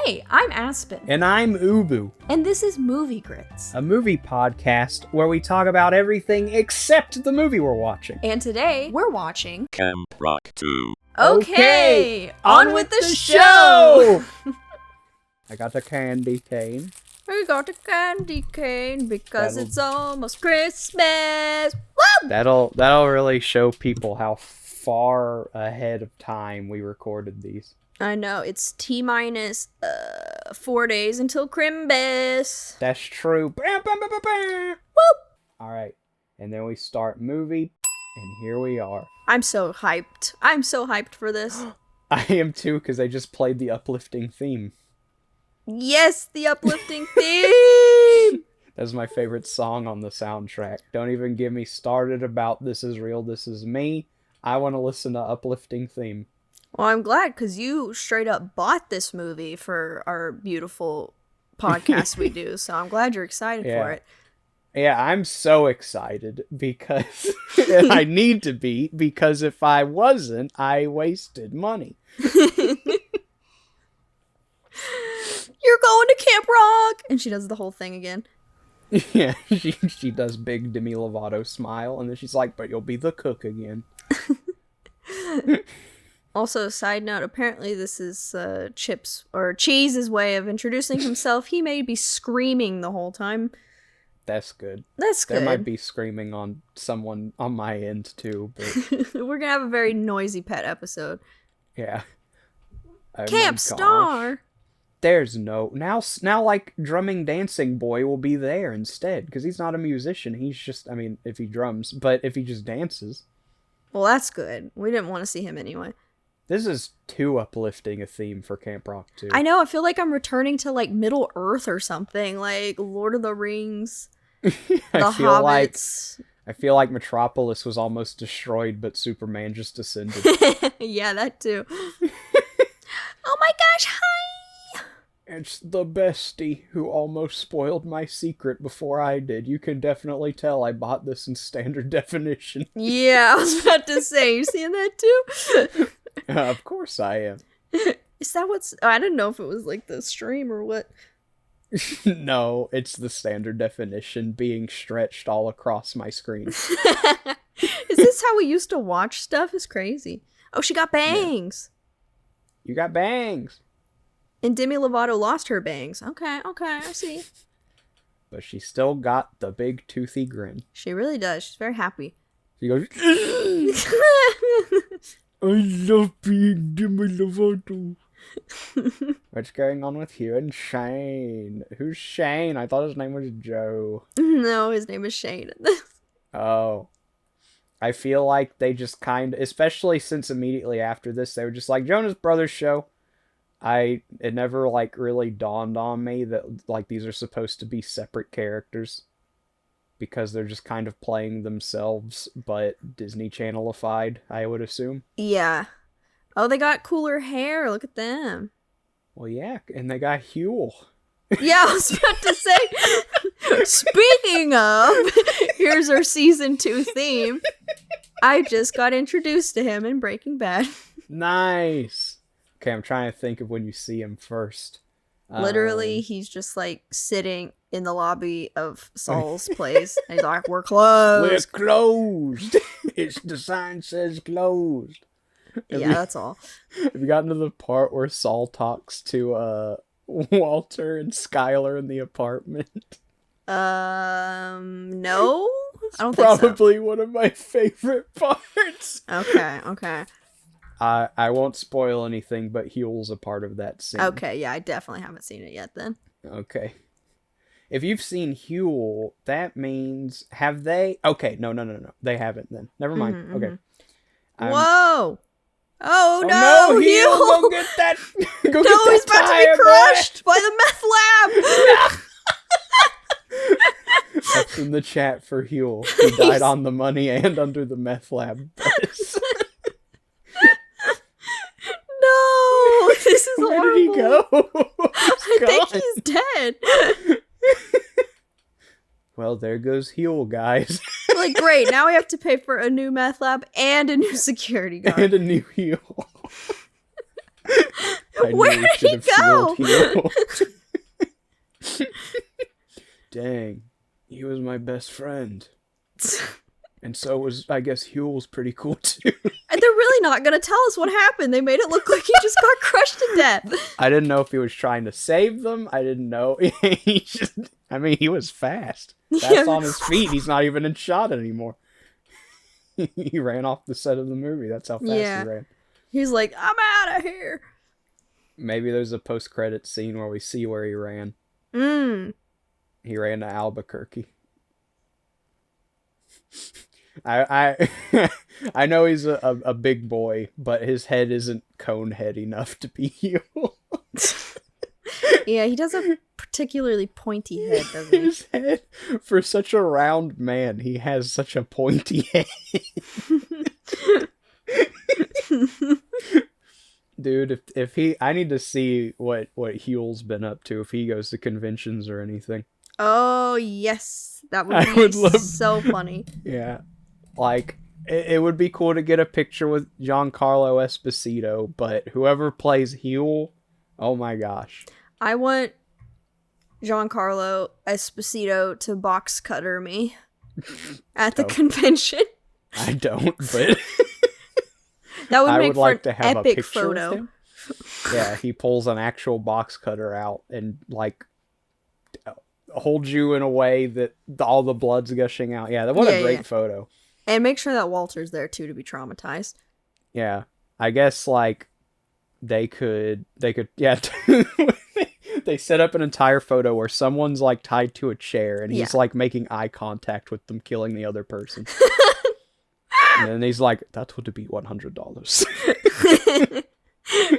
Hey, I'm Aspen. And I'm Ubu. And this is Movie Grits, a movie podcast where we talk about everything except the movie we're watching. And today, we're watching Camp Rock 2. Okay, on with the show! I got the candy cane. We got the candy cane because it's almost Christmas. Woo! That'll really show people how far ahead of time we recorded these. I know, it's T-minus 4 days until Crimbus. That's true. Woo! Alright, and then we start movie, and here we are. I'm so hyped. I'm so hyped for this. I am too, because I just played the uplifting theme. Yes, the uplifting theme! That's my favorite song on the soundtrack. Don't even get me started about This Is Real, This Is Me. I want to listen to uplifting theme. Well, I'm glad, because you straight up bought this movie for our beautiful podcast we do, so I'm glad you're excited for it. Yeah, I'm so excited, because I need to be, because if I wasn't, I wasted money. You're going to Camp Rock! And she does the whole thing again. Yeah, she does big Demi Lovato smile, and then she's like, but you'll be the cook again. Also, side note, apparently this is Chip's, or Cheese's way of introducing himself. He may be screaming the whole time. That's good. That's good. There might be screaming on someone on my end, too. But we're gonna have a very noisy pet episode. Yeah. Oh Camp Star! There's no... Now, like, Drumming Dancing Boy will be there instead, because he's not a musician. He's just, I mean, if he drums, but if he just dances. Well, that's good. We didn't want to see him anyway. This is too uplifting a theme for Camp Rock 2. I know, I feel like I'm returning to, like, Middle Earth or something, like Lord of the Rings, The Hobbits. I feel like Metropolis was almost destroyed, but Superman just descended. Yeah, that too. Oh my gosh, hi! It's the bestie who almost spoiled my secret before I did. You can definitely tell I bought this in standard definition. Yeah, I was about to say, you seeing that too? Of course I am. Is that what's... I didn't know if it was like the stream or what. No, it's the standard definition being stretched all across my screen. Is this how we used to watch stuff? It's crazy. Oh, she got bangs. Yeah. You got bangs. And Demi Lovato lost her bangs. Okay, I see. But she still got the big toothy grin. She really does. She's very happy. She goes... I love being Demi Lovato. What's going on with you and Shane? Who's Shane? I thought his name was Joe. No, his name is Shane. Oh. I feel like they just especially since immediately after this, they were just like, Jonas Brothers show. It never, like, really dawned on me that, like, these are supposed to be separate characters. Because they're just kind of playing themselves, but Disney Channelified, I would assume. Yeah. Oh, they got cooler hair. Look at them. Well, yeah, and they got Huel. Yeah, I was about to say, speaking of, here's our season 2 theme. I just got introduced to him in Breaking Bad. Nice. Okay, I'm trying to think of when you see him first. Literally, he's just, like, sitting in the lobby of Saul's place. And he's like, we're closed. We're closed. The sign says closed. Yeah, that's all. Have you gotten to the part where Saul talks to Walter and Skylar in the apartment? No? I don't think so. Probably one of my favorite parts. Okay. I won't spoil anything, but Huel's a part of that scene. Okay, yeah, I definitely haven't seen it yet then. Okay. If you've seen Huel, that means... Have they... Okay, no. They haven't then. Never mind. Mm-hmm, okay. Whoa! Oh no, Huel! Go get that... Go no, get that he's about to be crushed by the meth lab! That's in the chat for Huel. He died on the money and under the meth lab. No! This is horrible. Where did he go? I think he's dead. Well, there goes Huel, guys. Like, great, now we have to pay for a new meth lab and a new security guard. And a new Huel. I Where knew we did should he have go? sealed Heel. Dang, he was my best friend. And so was, I guess, Huel's pretty cool too. And they're really not gonna tell us what happened. They made it look like he just got crushed to death. I didn't know if he was trying to save them. I didn't know. He was fast. Fast on his feet. He's not even in shot anymore. He ran off the set of the movie. That's how fast he ran. He's like, I'm out of here. Maybe there's a post-credit scene where we see where he ran. He ran to Albuquerque. I I know he's a big boy, but his head isn't cone head enough to be Huel. Yeah, he does a particularly pointy head, doesn't he? His head, for such a round man, he has such a pointy head. Dude, if he, I need to see what Huel's been up to, if he goes to conventions or anything. Oh, yes. That would be so funny. Yeah. Like, it would be cool to get a picture with Giancarlo Esposito, but whoever plays Huel, oh my gosh. I want Giancarlo Esposito to box cutter me at the convention. I don't, but that would I make would for like an to have epic a picture photo. of him. Yeah, he pulls an actual box cutter out and like holds you in a way that all the blood's gushing out. Yeah, what a great photo. And make sure that Walter's there too to be traumatized. Yeah, I guess like they could yeah. They set up an entire photo where someone's like tied to a chair and he's like making eye contact with them, killing the other person. And then he's like, "That would be $100."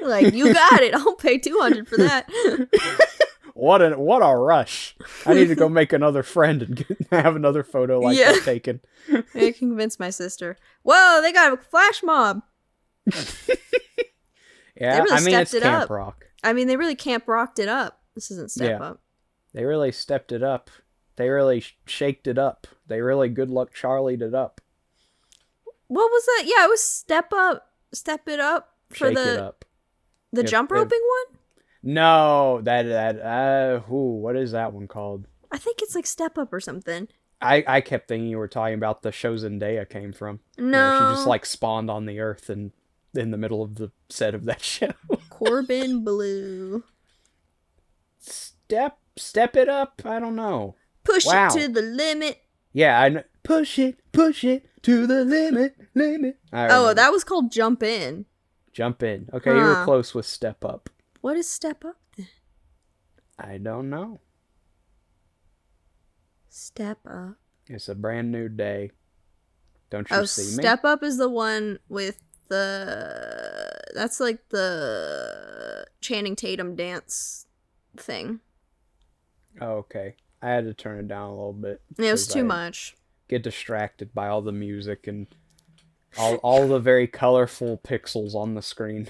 Like, you got it. I'll pay $200 for that. What a rush! I need to go make another friend and have another photo like that taken. I convinced my sister. Whoa, they got a flash mob. Yeah, really I mean it's stepped it Camp up. Rock. I mean, they really Camp Rocked it up. This isn't Step Up. They really stepped it up. They really shaked it up. They really Good Luck Charlie'd it up. What was that? Yeah, it was Step Up, Step It Up for Shake it up. The jump roping one? No, what is that one called? I think it's like Step Up or something. I kept thinking you were talking about the show Zendaya came from. No. You know, she just like spawned on the earth and in the middle of the set of that show. Corbin Blue. Step it up? I don't know. Push it to the limit. Yeah, I know. Push it to the limit. Oh, that was called Jump In. Jump In. Okay, you were close with Step Up. What is Step Up then? I don't know. Step Up. It's a brand new day. Don't you see me? Step Up is the one with that's like the Channing Tatum dance thing. Oh, okay. I had to turn it down a little bit. It was too much. Get distracted by all the music and all the very colorful pixels on the screen.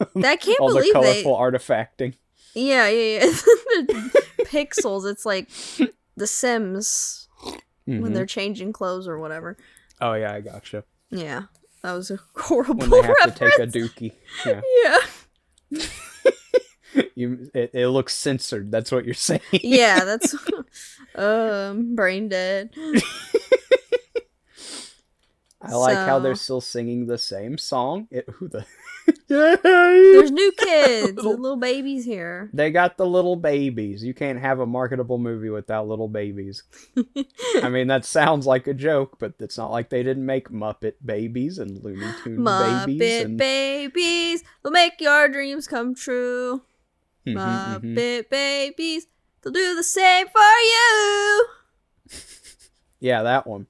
I can't all believe the colorful artifacting. Yeah. The pixels. It's like The Sims when they're changing clothes or whatever. Oh yeah, I gotcha. Yeah, that was a horrible when they have reference. to take a dookie. Yeah. It looks censored. That's what you're saying. Yeah, that's brain dead. I like how they're still singing the same song. There's new kids, little babies here. They got the little babies. You can't have a marketable movie without little babies. I mean, that sounds like a joke, but it's not like they didn't make Muppet Babies and Looney Tunes Babies. Muppet Babies will make your dreams come true. Muppet Babies, they'll do the same for you. Yeah, that one.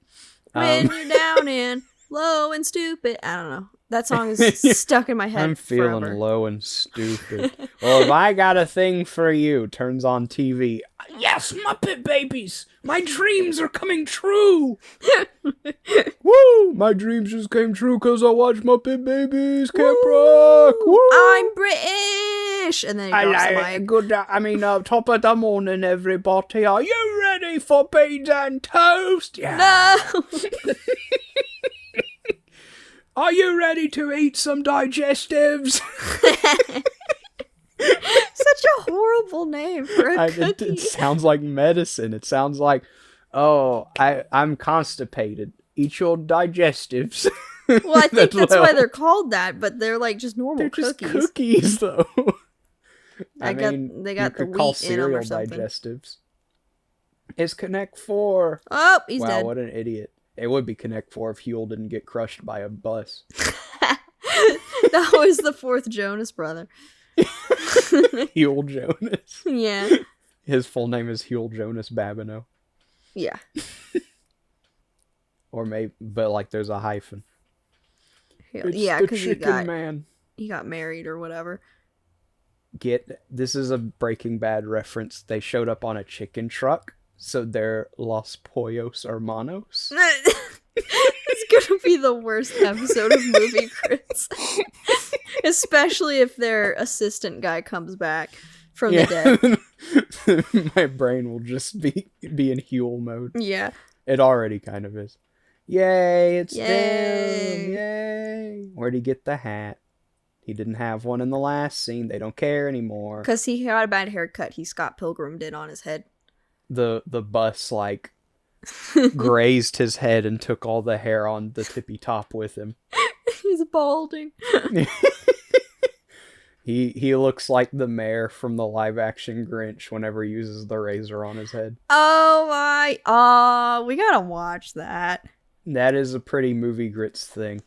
When you're down and low and stupid. I don't know. That song is stuck in my head. I'm feeling forever. low and stupid. Well, if I got a thing for you, turns on TV. Yes, Muppet Babies! My dreams are coming true! Woo! My dreams just came true because I watched Muppet Babies, Camp Rock! Woo! I'm British! And then he drops the mic. Top of the morning, everybody. Are you ready for beans and toast? Yeah. No! Are you ready to eat some digestives? Such a horrible name for a cookie. It sounds like medicine. It sounds like, oh, I'm constipated. Eat your digestives. Well, I think that's why they're called that, but they're like just normal they're cookies. Just cookies, though. They got the call wheat in them or cereal something. digestives. It's Connect 4. Oh, he's wow, dead. What an idiot. It would be Connect 4 if Huel didn't get crushed by a bus. That was the fourth Jonas brother. Huel Jonas. Yeah. His full name is Huel Jonas Babineau. Yeah. Or maybe, but like there's a hyphen. Yeah, because he he got married or whatever. This is a Breaking Bad reference. They showed up on a chicken truck, so they're Los Pollos Hermanos. It's gonna be the worst episode of Movie Crits. Especially if their assistant guy comes back from the dead. My brain will just be in Huel mode. Yeah. It already kind of is. Yay, it's Dylan. Yay. Where'd he get the hat? He didn't have one in the last scene. They don't care anymore. Because he got a bad haircut. He Scott Pilgrimed it on his head. The bus, like, grazed his head and took all the hair on the tippy top with him. He's balding. He looks like the mayor from the live-action Grinch whenever he uses the razor on his head. Oh my... we gotta watch that. That is a pretty Movie Grits thing.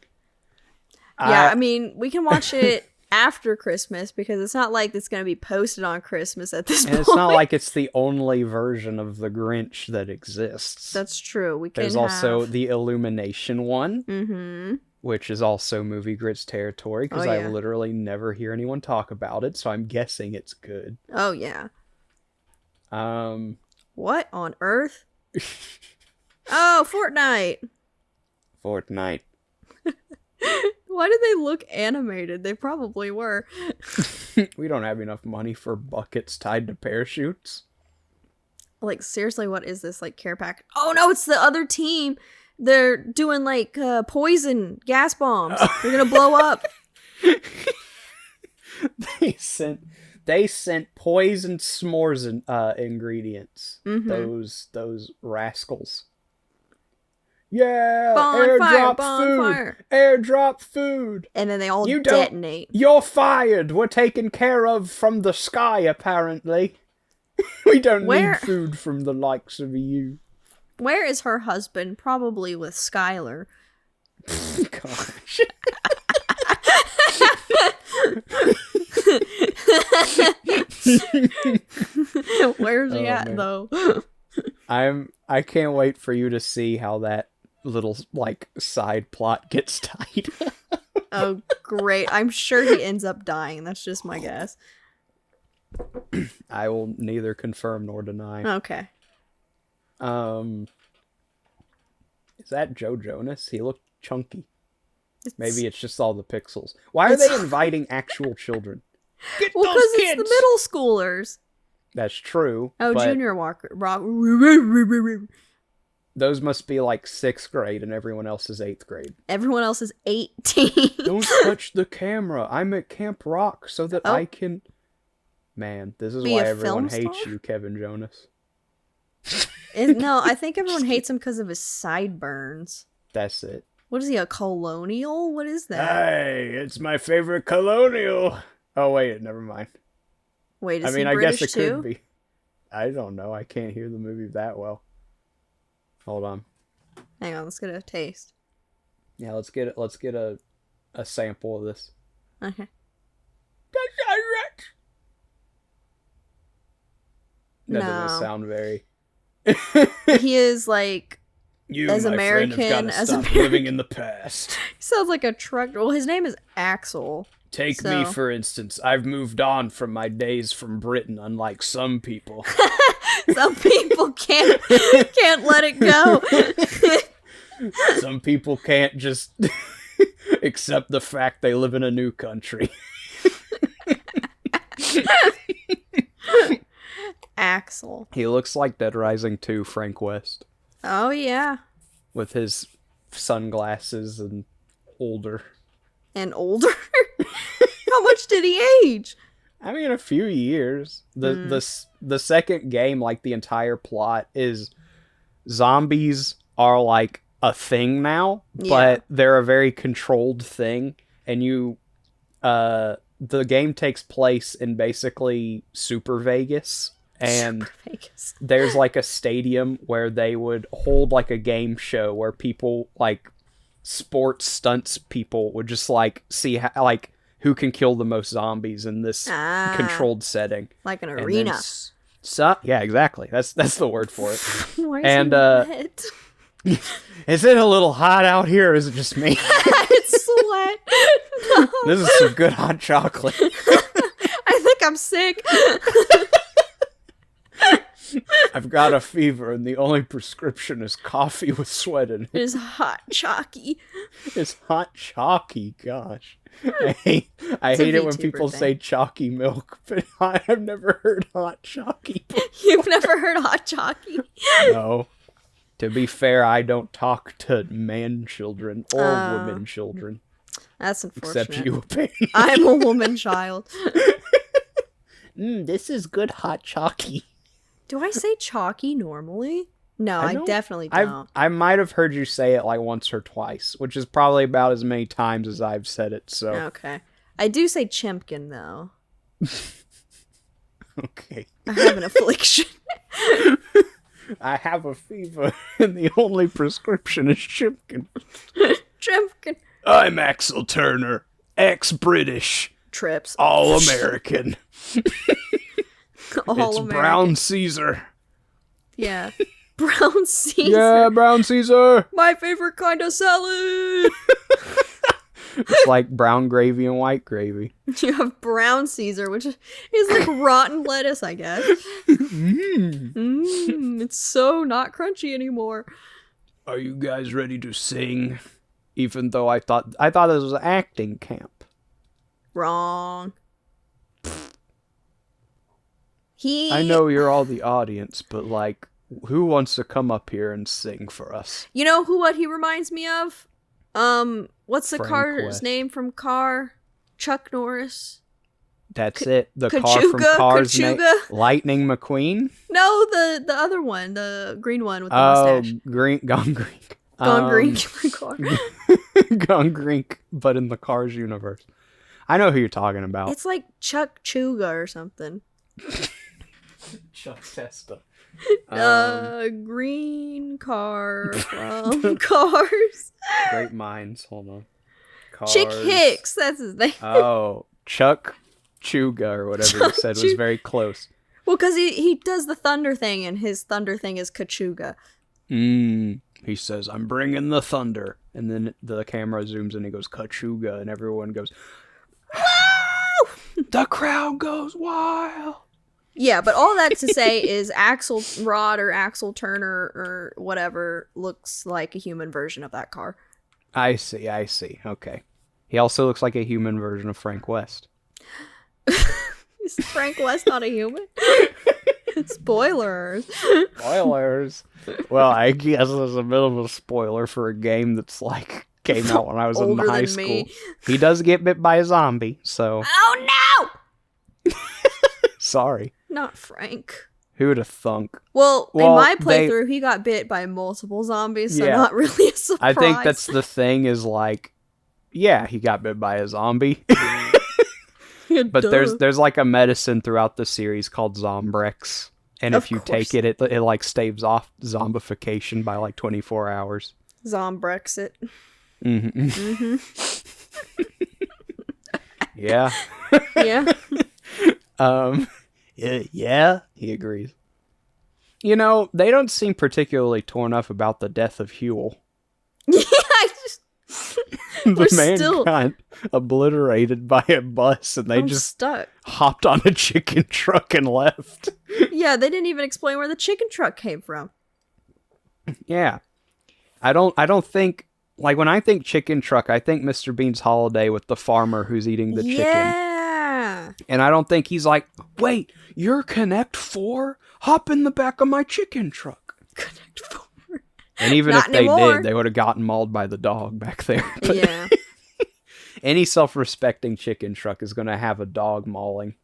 Yeah, I mean, we can watch it after Christmas because it's not like it's going to be posted on Christmas at this point. It's not like it's the only version of the Grinch that exists. That's true. There's also the Illumination one, which is also Movie Grits territory because I literally never hear anyone talk about it, so I'm guessing it's good. Oh, yeah. What on earth? Oh, Fortnite. Fortnite. Why did they look animated? They probably were. We don't have enough money for buckets tied to parachutes. Like, seriously, what is this? Like, care pack? Oh, no, it's the other team. They're doing, like, poison gas bombs. They're gonna blow up. They sent poison s'mores ingredients. Those rascals. Yeah, airdrop food. And then they all detonate. You're fired. We're taken care of from the sky, apparently. We don't need food from the likes of you. Where is her husband? Probably with Skylar. Gosh. Where's he at, though? I can't wait for you to see how that little, like, side plot gets tied up. Oh, great. I'm sure he ends up dying. That's just my guess. I will neither confirm nor deny. Okay. Is that Joe Jonas? He looked chunky. Maybe it's just all the pixels. Why are they inviting actual children? Get those kids! It's the middle schoolers. That's true. Oh, Junior Walker. Those must be like 6th grade and everyone else is 8th grade. Everyone else is 18. Don't touch the camera. I'm at Camp Rock so that I can... Man, this is why everyone hates you, Kevin Jonas. No, I think everyone hates him because of his sideburns. That's it. What is he, a colonial? What is that? Hey, it's my favorite colonial. Oh, wait, never mind. Wait, is he British guess it too? could be. I don't know. I can't hear the movie that well. Hold on. Hang on, let's get a taste. Yeah, let's get a sample of this. Okay. That doesn't sound very... He is like... You, as my American, friend, have as stop American. living in the past. He sounds like a truck. Well, his name is Axel. Take me, for instance. I've moved on from my days from Britain, unlike some people. Some people can't let it go. Some people can't just accept the fact they live in a new country. Axel. He looks like Dead Rising 2 Frank West. Oh, yeah. With his sunglasses and older. And older? How much did he age? I mean, a few years. The second game, like the entire plot is zombies are like a thing now, but they're a very controlled thing, and the game takes place in basically Super Vegas, and Super Vegas. there's like a stadium where they would hold like a game show where people like sports stunts people would just like see how, like who can kill the most zombies in this controlled setting, like an arena. Yeah, exactly. That's the word for it. Why is And it wet? is it a little hot out here, or is it just me? It's sweat. No. This is some good hot chocolate. I think I'm sick. I've got a fever, and the only prescription is coffee with sweat in it. It is hot chalky. It's hot chalky, gosh. I hate it when people say chalky milk, but I've never heard hot chalky. You've never heard hot chalky? No. To be fair, I don't talk to man children or women children. That's unfortunate. Except you, apparently. I'm a woman child. This is good hot chalky. Do I say chalky normally? No, I definitely don't. I might have heard you say it like once or twice, which is probably about as many times as I've said it, so. Okay. I do say chimpkin, though. Okay. I have an affliction. I have a fever, and the only prescription is Chimpkin. Chimpkin. I'm Axel Turner, ex-British. Trips. All-American. All it's American. Brown Caesar. Yeah. Brown Caesar. Yeah, Brown Caesar. My favorite kind of salad. It's like brown gravy and white gravy. You have brown Caesar, which is like rotten lettuce, I guess. It's so not crunchy anymore. Are you guys ready to sing? Even though I thought this was acting camp. Wrong. I know you're all the audience, but like, who wants to come up here and sing for us? You know what he reminds me of? What's the Frank car's West. name from Car? Chuck Norris? That's it. The car Kachuga? from Cars. Kachuga? Lightning McQueen? No, the other one, the green one with the Oh, mustache. Gone Green. Gone green car. Gone Green, but in the Cars universe. I know who you're talking about. It's like Chuck Chuga or something. Chuck Testa. Green car from Cars. Great minds. Hold on. Cars. Chick Hicks, that's his name. Oh, Chuck Chuga or whatever you said was very close. Well, because he does the thunder thing, and his thunder thing is Kachuga. He says, I'm bringing the thunder. And then the camera zooms and he goes, Kachuga. And everyone goes, wow! The crowd goes wild. Yeah, but all that to say is Axel Rod or Axel Turner or whatever looks like a human version of that car. I see. Okay. He also looks like a human version of Frank West. Is Frank West not a human? Spoilers. Spoilers. Well, I guess there's a bit of a spoiler for a game that's like came out when I was in Older high than school. me. He does get bit by a zombie, so Oh no! sorry. Not Frank. Who would have thunk? Well, in Well, my playthrough, he got bit by multiple zombies, so not really a surprise. I think that's the thing is like, yeah, he got bit by a zombie. But there's like a medicine throughout the series called Zombrex. And if you take it, it like staves off zombification by like 24 hours. Zombrexit. Yeah. Yeah. Yeah, he agrees. You know, they don't seem particularly torn up about the death of Huel. Yeah, I just... The man got obliterated by a bus and they just stuck. Hopped on a chicken truck and left. Yeah, they didn't even explain where the chicken truck came from. Yeah. I don't think, like when I think chicken truck, I think Mr. Bean's Holiday with the farmer who's eating the chicken. Yeah. And I don't think he's like, wait, you're Connect 4? Hop in the back of my chicken truck. Connect 4. And even Not if they anymore. did, they would have gotten mauled by the dog back there. But yeah. any self-respecting chicken truck is going to have a dog mauling.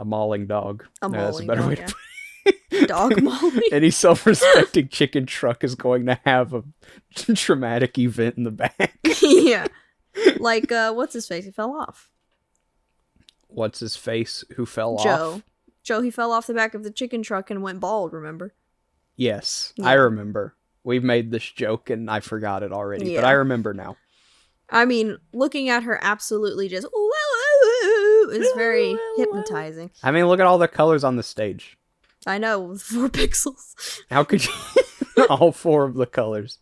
A mauling dog. A No, that's a mauling better dog, way to yeah. put Dog mauling. Any self-respecting chicken truck is going to have a traumatic event in the back. Yeah. Like, what's his face? He fell off. What's his face who fell Joe. off? Joe, he fell off the back of the chicken truck and went bald, remember? Yes, Yeah. I remember. We've made this joke and I forgot it already, but I remember now. I mean, looking at her absolutely just is very hypnotizing. I mean, look at all the colors on the stage. I know, with 4 pixels. How could you all 4 of the colors?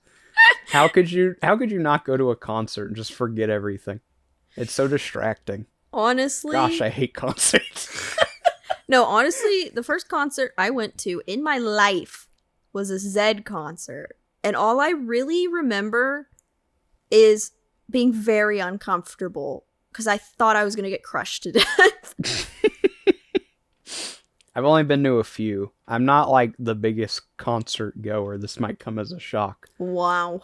How could you not go to a concert and just forget everything? It's so distracting. Honestly, Gosh, I hate concerts. no, honestly, the first concert I went to in my life was a Zed concert. And all I really remember is being very uncomfortable because I thought I was going to get crushed to death. I've only been to a few. I'm not like the biggest concert goer. This might come as a shock. Wow.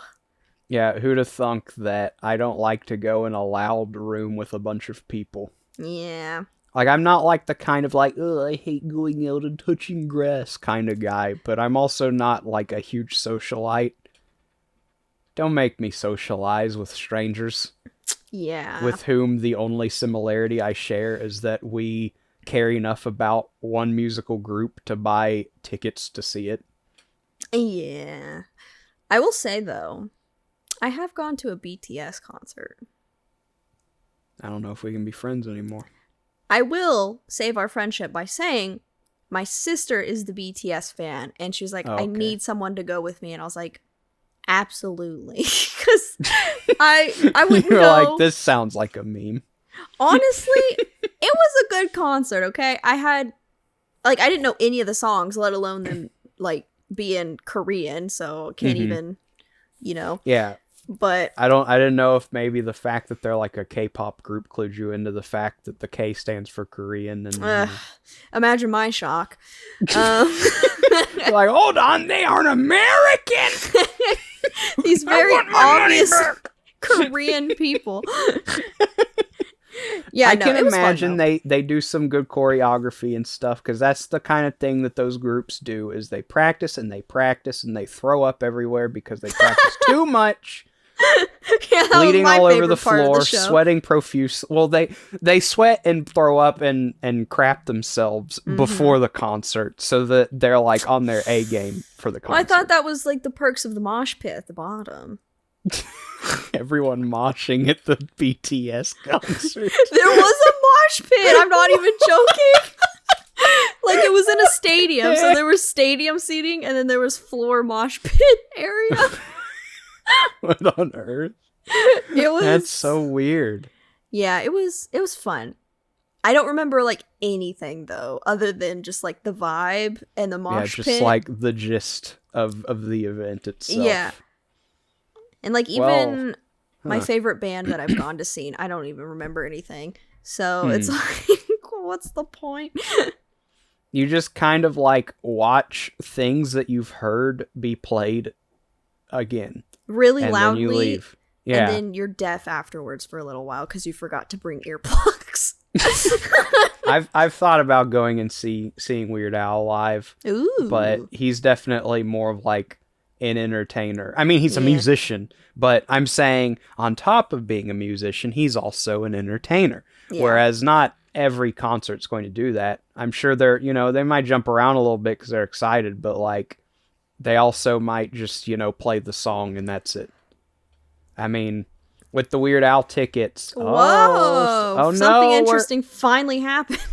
Yeah, who'd have thunk that I don't like to go in a loud room with a bunch of people. Yeah. Like, I'm not like the kind of like, oh, I hate going out and touching grass kind of guy, but I'm also not like a huge socialite. Don't make me socialize with strangers. Yeah. With whom the only similarity I share is that we care enough about one musical group to buy tickets to see it. Yeah. I will say, though, I have gone to a BTS concert. I don't know if we can be friends anymore. I will save our friendship by saying my sister is the BTS fan, and she was like, I need someone to go with me. And I was like, absolutely. Because I wouldn't You're go. like, this sounds like a meme. Honestly, it was a good concert, okay? I didn't know any of the songs, let alone them, like, being Korean, so can't even, Yeah. But I didn't know if maybe the fact that they're like a K-pop group clued you into the fact that the K stands for Korean and imagine my shock. Like, hold on, they aren't American. These very obvious Korean people. Yeah, I can it was imagine fun, they do some good choreography and stuff, because that's the kind of thing that those groups do, is they practice and they practice and they throw up everywhere because they practice too much. Yeah, bleeding all over the floor, show. sweating profuse. Well, they sweat and throw up and crap themselves before the concert, so that they're like on their A game for the concert. Well, I thought that was like the perks of the mosh pit at the bottom. Everyone moshing at the BTS concert. There was a mosh pit. I'm not even joking. Like, it was in a stadium, so there was stadium seating, and then there was floor mosh pit area. What on earth? It was. That's so weird. Yeah, it was fun. I don't remember like anything though, other than just like the vibe and the mosh pit. Yeah, just like the gist of the event itself. Yeah. And like even my favorite band that I've gone to see, I don't even remember anything. So it's like, what's the point? You just kind of like watch things that you've heard be played again. Really and loudly. Then you leave. Yeah. And then you're deaf afterwards for a little while because you forgot to bring earplugs. I've thought about going and seeing Weird Al live. Ooh. But he's definitely more of like an entertainer. I mean, he's a musician, but I'm saying on top of being a musician, he's also an entertainer. Yeah. Whereas not every concert's going to do that. I'm sure they might jump around a little bit because they're excited, but like they also might just, play the song and that's it. I mean, with the Weird Al tickets. Whoa! Oh, something no, interesting finally happened.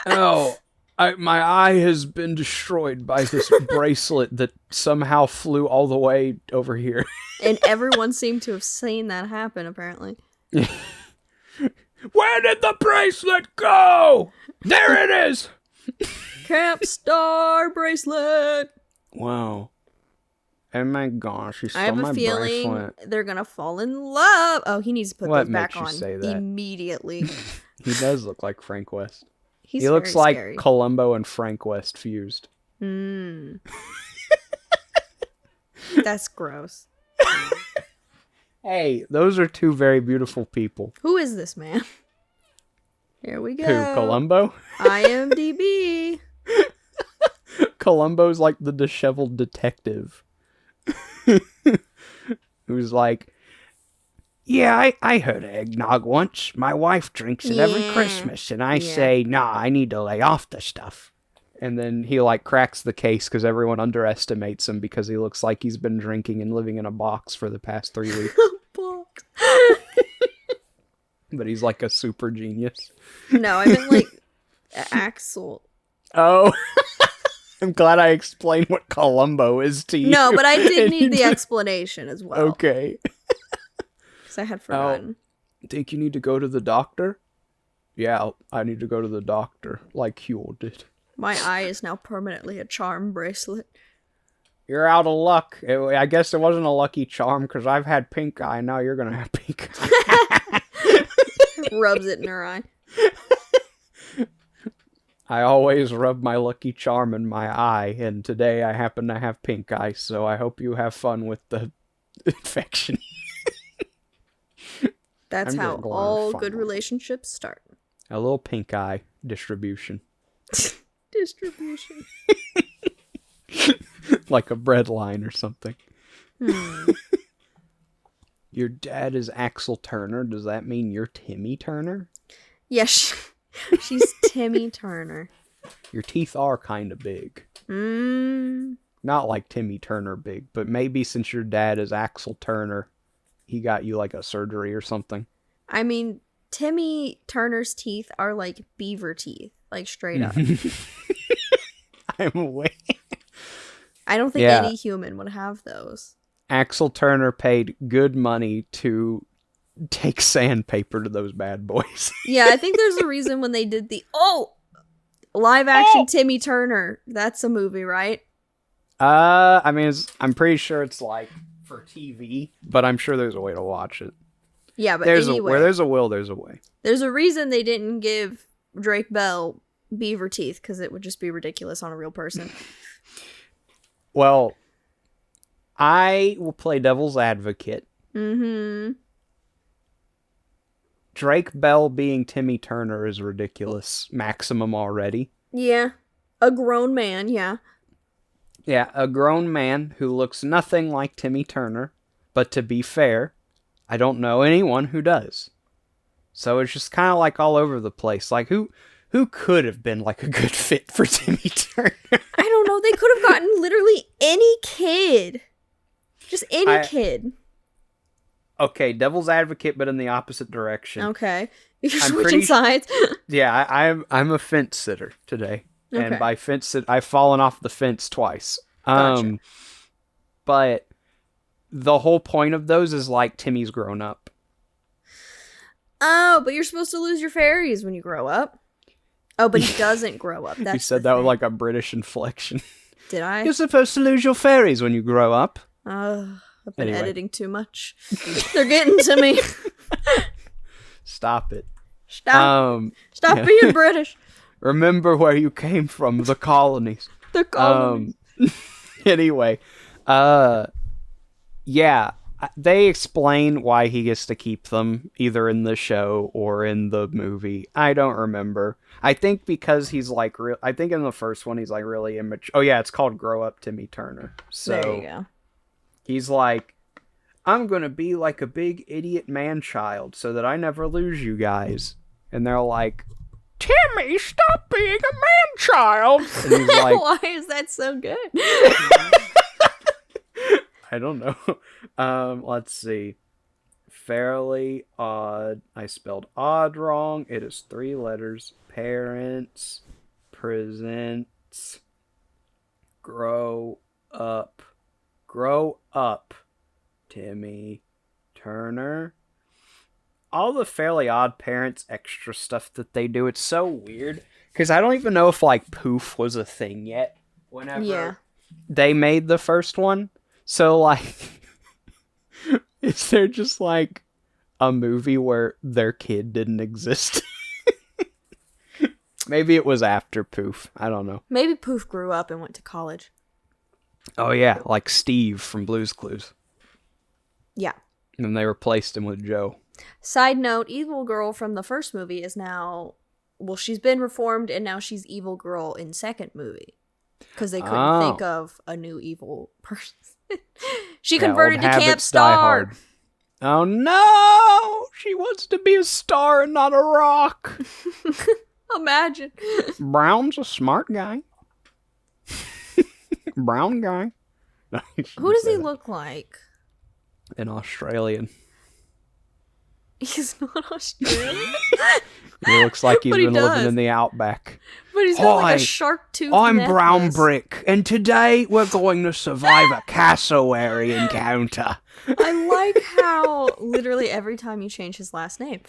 My eye has been destroyed by this bracelet that somehow flew all the way over here. And everyone seemed to have seen that happen, apparently. Where did the bracelet go? There it is! Camp Star bracelet! Wow. Oh my gosh, he stole I have my a feeling bracelet. they're gonna fall in love. Oh, he needs to put those back on say that? immediately. He does look like Frank West. He looks like scary. Columbo and Frank West fused. That's gross. Hey, those are two very beautiful people. Who is this man? Here we go. Who, Columbo? IMDb. Columbo's like the disheveled detective. Who's like, yeah, I heard of eggnog once. My wife drinks it every Christmas, and I say, nah, I need to lay off the stuff. And then he like cracks the case because everyone underestimates him because he looks like he's been drinking and living in a box for the past 3 weeks. Box. But he's like a super genius. No, I meant like Axel. Oh, I'm glad I explained what Columbo is to you. No, but I did need the explanation as well. Okay. Because I had forgotten. Think you need to go to the doctor? Yeah, I need to go to the doctor, like Huel did. My eye is now permanently a charm bracelet. You're out of luck. I guess it wasn't a lucky charm because I've had pink eye. Now you're going to have pink eye. Rubs it in her eye. I always rub my lucky charm in my eye, and today I happen to have pink eye, so I hope you have fun with the infection. That's how all good relationships start. A little pink eye distribution. Distribution. Like a bread line or something. Your dad is Axel Turner. Does that mean you're Timmy Turner? Yes, she's Timmy Turner. Your teeth are kind of big. Not like Timmy Turner big, but maybe since your dad is Axel Turner, he got you like a surgery or something. I mean, Timmy Turner's teeth are like beaver teeth, like straight up. I'm aware. I don't think any human would have those. Axel Turner paid good money to take sandpaper to those bad boys. Yeah, I think there's a reason when they did the live action Timmy Turner. That's a movie, right? I mean, I'm pretty sure it's like for TV, but I'm sure there's a way to watch it. Yeah, but where there's a will, there's a way. There's a reason they didn't give Drake Bell beaver teeth, because it would just be ridiculous on a real person. Well, I will play devil's advocate. Drake Bell being Timmy Turner is ridiculous. Maximum already. Yeah. A grown man, yeah. Yeah, a grown man who looks nothing like Timmy Turner. But to be fair, I don't know anyone who does. So it's just kind of like all over the place. Like, who could have been like a good fit for Timmy Turner? I don't know. They could have gotten literally any kid. Just any kid. Okay, devil's advocate, but in the opposite direction. Okay. You're switching sides. Yeah, I'm a fence sitter today. Okay. And by fence sit, I've fallen off the fence twice. Gotcha. But the whole point of those is like Timmy's grown up. Oh, but you're supposed to lose your fairies when you grow up. Oh, but he doesn't grow up. That's You said that with like a British inflection. Did I? You're supposed to lose your fairies when you grow up. I've been editing too much. They're getting to me. Stop it. Stop being British. Remember where you came from, the colonies. The colonies. Anyway, yeah, they explain why he gets to keep them, either in the show or in the movie. I don't remember. I think because he's like, I think in the first one he's like really immature. Oh yeah, it's called Grow Up Timmy Turner. So there you go. He's like, I'm gonna be like a big idiot man-child so that I never lose you guys. And they're like, Timmy, stop being a man-child. And he's like, why is that so good? I don't know. Let's see. Fairly Odd. I spelled odd wrong. It is 3 letters. Parents presents Grow Up. Grow Up, Timmy Turner. All the Fairly Odd Parents extra stuff that they do, it's so weird. Because I don't even know if, like, poof was a thing yet. Whenever they made the first one. So, like, is there just, like, a movie where their kid didn't exist? Maybe it was after Poof. I don't know. Maybe Poof grew up and went to college. Oh, yeah. Like Steve from Blue's Clues. Yeah. And then they replaced him with Joe. Side note, Evil Girl from the first movie is now well, she's been reformed and now she's evil girl in second movie. Because they couldn't think of a new evil person. She converted to Camp Star. Oh no! She wants to be a star and not a rock. Imagine. Brown's a smart guy. Brown guy. Who does he look like? An Australian. He's not Australian. He looks like he's been living in the outback. But he's got like a shark tooth I'm necklace. Brown Brick, and today we're going to survive a cassowary encounter. I like how literally every time you change his last name.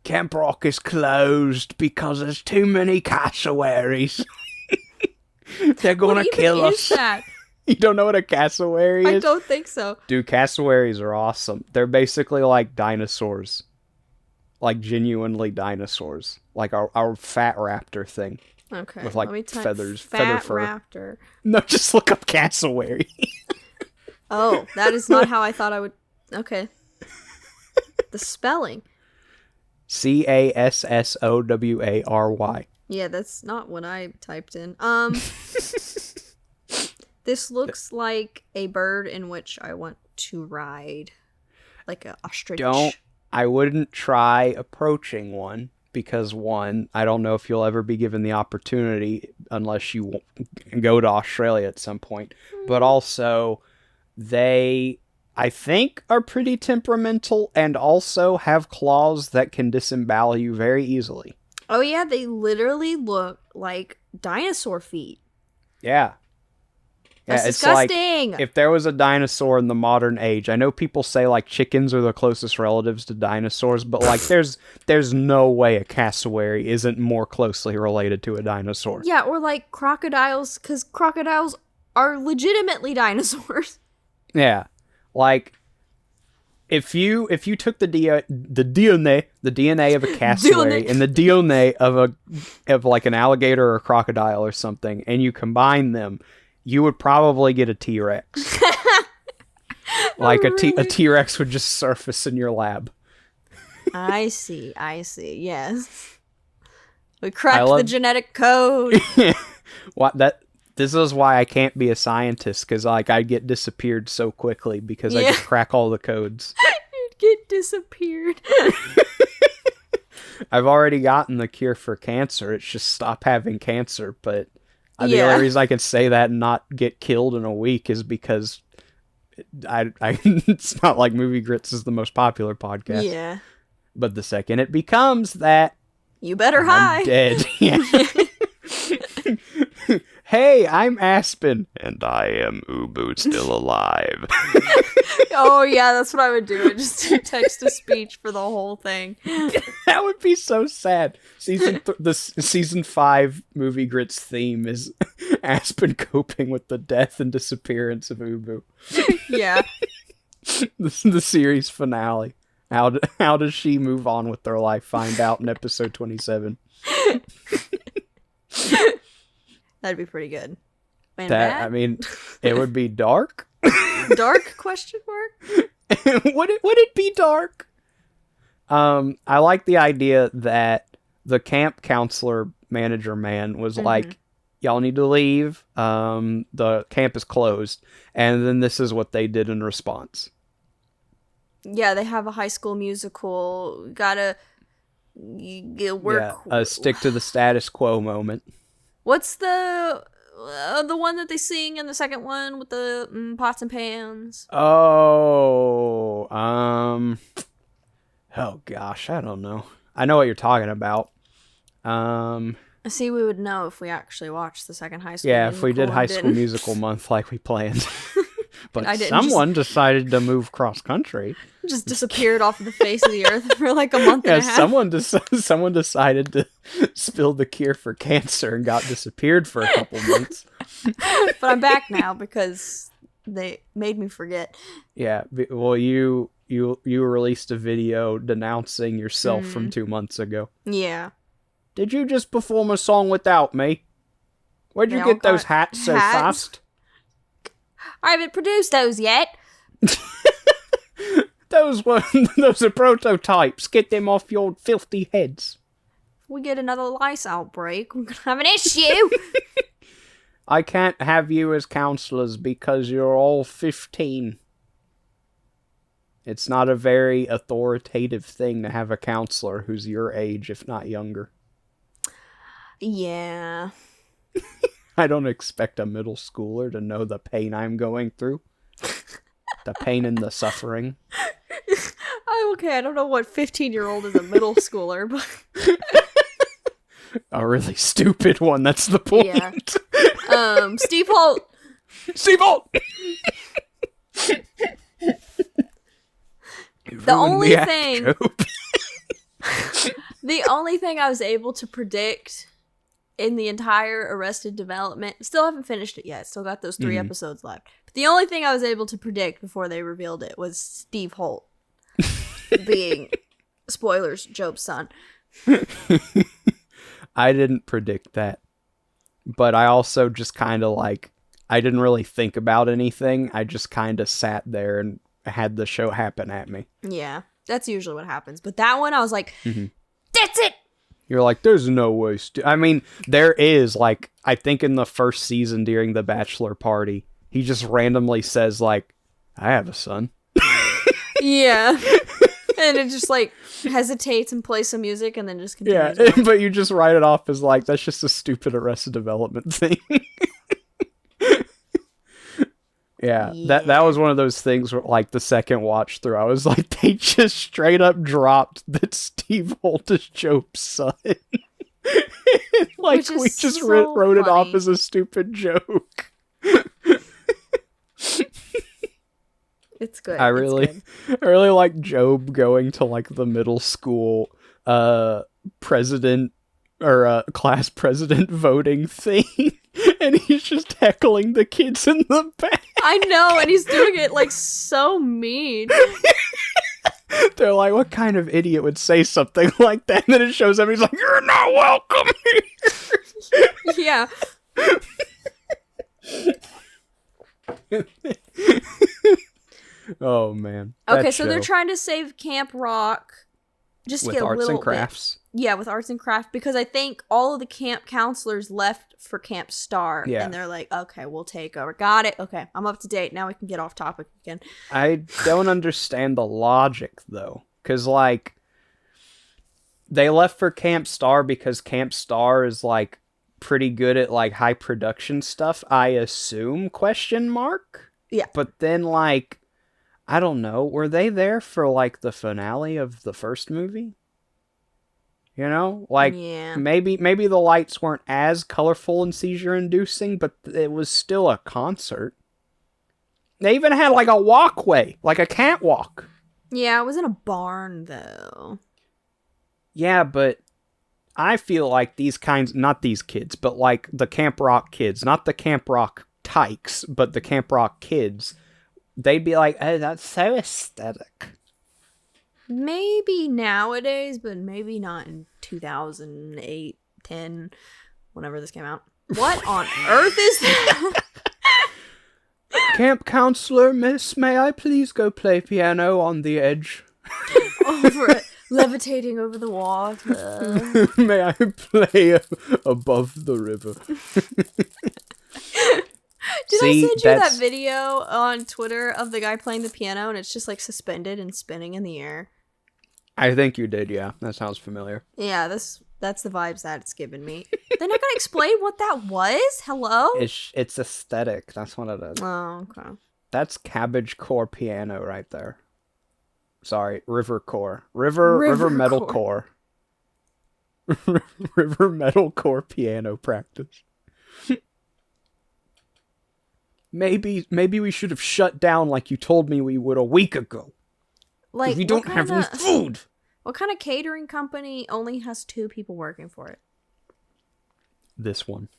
Camp Rock is closed because there's too many cassowaries. They're gonna kill us. What that? You don't know what a cassowary is? I don't think so. Dude, cassowaries are awesome. They're basically like dinosaurs. Like genuinely dinosaurs. Like our fat raptor thing. Okay. With like feathers. Fat feather fur. raptor. No, just look up cassowary. Oh, that is not how I thought I would. Okay. The spelling. Cassowary. Yeah, that's not what I typed in. This looks like a bird in which I want to ride. Like a ostrich. I wouldn't try approaching one because, one, I don't know if you'll ever be given the opportunity unless you go to Australia at some point. But also, they, I think, are pretty temperamental and also have claws that can disembowel you very easily. Oh yeah, they literally look like dinosaur feet. Yeah. That's it's disgusting. Like if there was a dinosaur in the modern age, I know people say like chickens are the closest relatives to dinosaurs, but like there's no way a cassowary isn't more closely related to a dinosaur. Yeah, or like crocodiles, because crocodiles are legitimately dinosaurs. Yeah, like if you took the DNA of a cassowary and the DNA of like an alligator or a crocodile or something, and you combine them, you would probably get a T-Rex. Like a T-Rex would just surface in your lab. I see. Yes. We cracked the genetic code. This is why I can't be a scientist, because like I'd get disappeared so quickly because I just crack all the codes. You'd get disappeared. I've already gotten the cure for cancer. It's just stop having cancer, but the only reason I can say that and not get killed in a week is because it's not like Movie Grits is the most popular podcast. Yeah. But the second it becomes that, you better I'm hide. Dead. Hey, I'm Aspen. And I am Ubu, still alive. Oh, yeah, that's what I would do. Just do text-to-speech for the whole thing. That would be so sad. Season 5 Movie Grits theme is Aspen coping with the death and disappearance of Ubu. Yeah. The series finale. How does she move on with their life? Find out in episode 27. That'd be pretty good. I mean, it would be dark. Dark question mark? Would it be dark? I like the idea that the camp counselor manager man was like, y'all need to leave. The camp is closed. And then this is what they did in response. Yeah, they have a High School Musical. Gotta work. Yeah, a stick to the status quo moment. What's the one that they sing in the second one with the pots and pans? Oh gosh, I don't know. I know what you're talking about. See, we would know if we actually watched the second High School Musical. Yeah, Musical. if we did High School Musical month like we planned. But someone decided to move cross country. Just disappeared off of the face of the earth for like a month and a half. Someone decided to spill the cure for cancer and got disappeared for a couple months. But I'm back now because they made me forget. Yeah, well, you released a video denouncing yourself from 2 months ago. Yeah. Did you just perform a song without me? Where'd you get those hats so fast? I haven't produced those yet. Those were those are prototypes. Get them off your filthy heads. If we get another lice outbreak, we're gonna have an issue. I can't have you as counselors because you're all 15. It's not a very authoritative thing to have a counselor who's your age, if not younger. Yeah. I don't expect a middle schooler to know the pain I'm going through. The pain and the suffering. Okay, I don't know what 15-year-old is a middle schooler, but... A really stupid one, that's the point. Yeah. Steve Holt! Steve Holt! The only thing... The only thing I was able to predict in the entire Arrested Development... Still haven't finished it yet. Still got those 3 episodes left. But the only thing I was able to predict before they revealed it was Steve Holt being, spoilers, Job's son. I didn't predict that. But I also just kind of like... I didn't really think about anything. I just kind of sat there and had the show happen at me. Yeah, that's usually what happens. But that one, I was like, that's it! You're like, there's no way. I mean, there is, like, I think in the first season during the bachelor party, he just randomly says, like, I have a son. Yeah. And it just, like, hesitates and plays some music and then just continues. Yeah, but you just write it off as, like, that's just a stupid Arrested Development thing. Yeah, that was one of those things where, like, the second watch through, I was like, they just straight up dropped that Steve Holt is Job's son. Like, we just so wrote it off funny. as a stupid joke. It's good. I It's good. really like Job going to, like, the middle school president or class president voting thing, and he's just heckling the kids in the back. I know, and he's doing it, like, so mean. They're like, what kind of idiot would say something like that? And then it shows him, he's like, you're not welcome here. Yeah. Oh, man. Okay, That so they're show. trying to save Camp Rock. Just to With get a arts little and crafts. Bit, yeah, with arts and craft, because I think all of the camp counselors left for Camp Star, Yeah. and they're like, okay, we'll take over. Got it. Okay, I'm up to date. Now we can get off topic again. I don't understand the logic, though. Because, like, they left for Camp Star because Camp Star is, like, pretty good at, like, high production stuff, I assume, question mark? Yeah. But then, like, I don't know, were they there for, like, the finale of the first movie? You know? Like, Yeah. maybe the lights weren't as colorful and seizure-inducing, but it was still a concert. They even had, like, a walkway, like a catwalk. Yeah, it was in a barn, though. Yeah, but I feel like these kinds, not these kids, but, like, the Camp Rock kids, not the Camp Rock tykes, but the Camp Rock kids, they'd be like, oh, that's so aesthetic. Maybe nowadays, but maybe not in 2008, 10, whenever this came out. What on earth is that? Camp counselor, miss, may I please go play piano on the edge? Over it, levitating over the water. May I play above the river? Did See, I send you that's- that video on Twitter of the guy playing the piano and it's just like suspended and spinning in the air? I think you did, yeah. That sounds familiar. Yeah, that's the vibes that it's given me. They're not gonna explain what that was? Hello? It's aesthetic. That's what it is. Oh, okay. That's cabbage core piano right there. Sorry, river core. River metal core. River metal core piano practice. Maybe we should have shut down like you told me we would a week ago. Like, We don't have any food. What kind of catering company only has 2 people working for it? This one.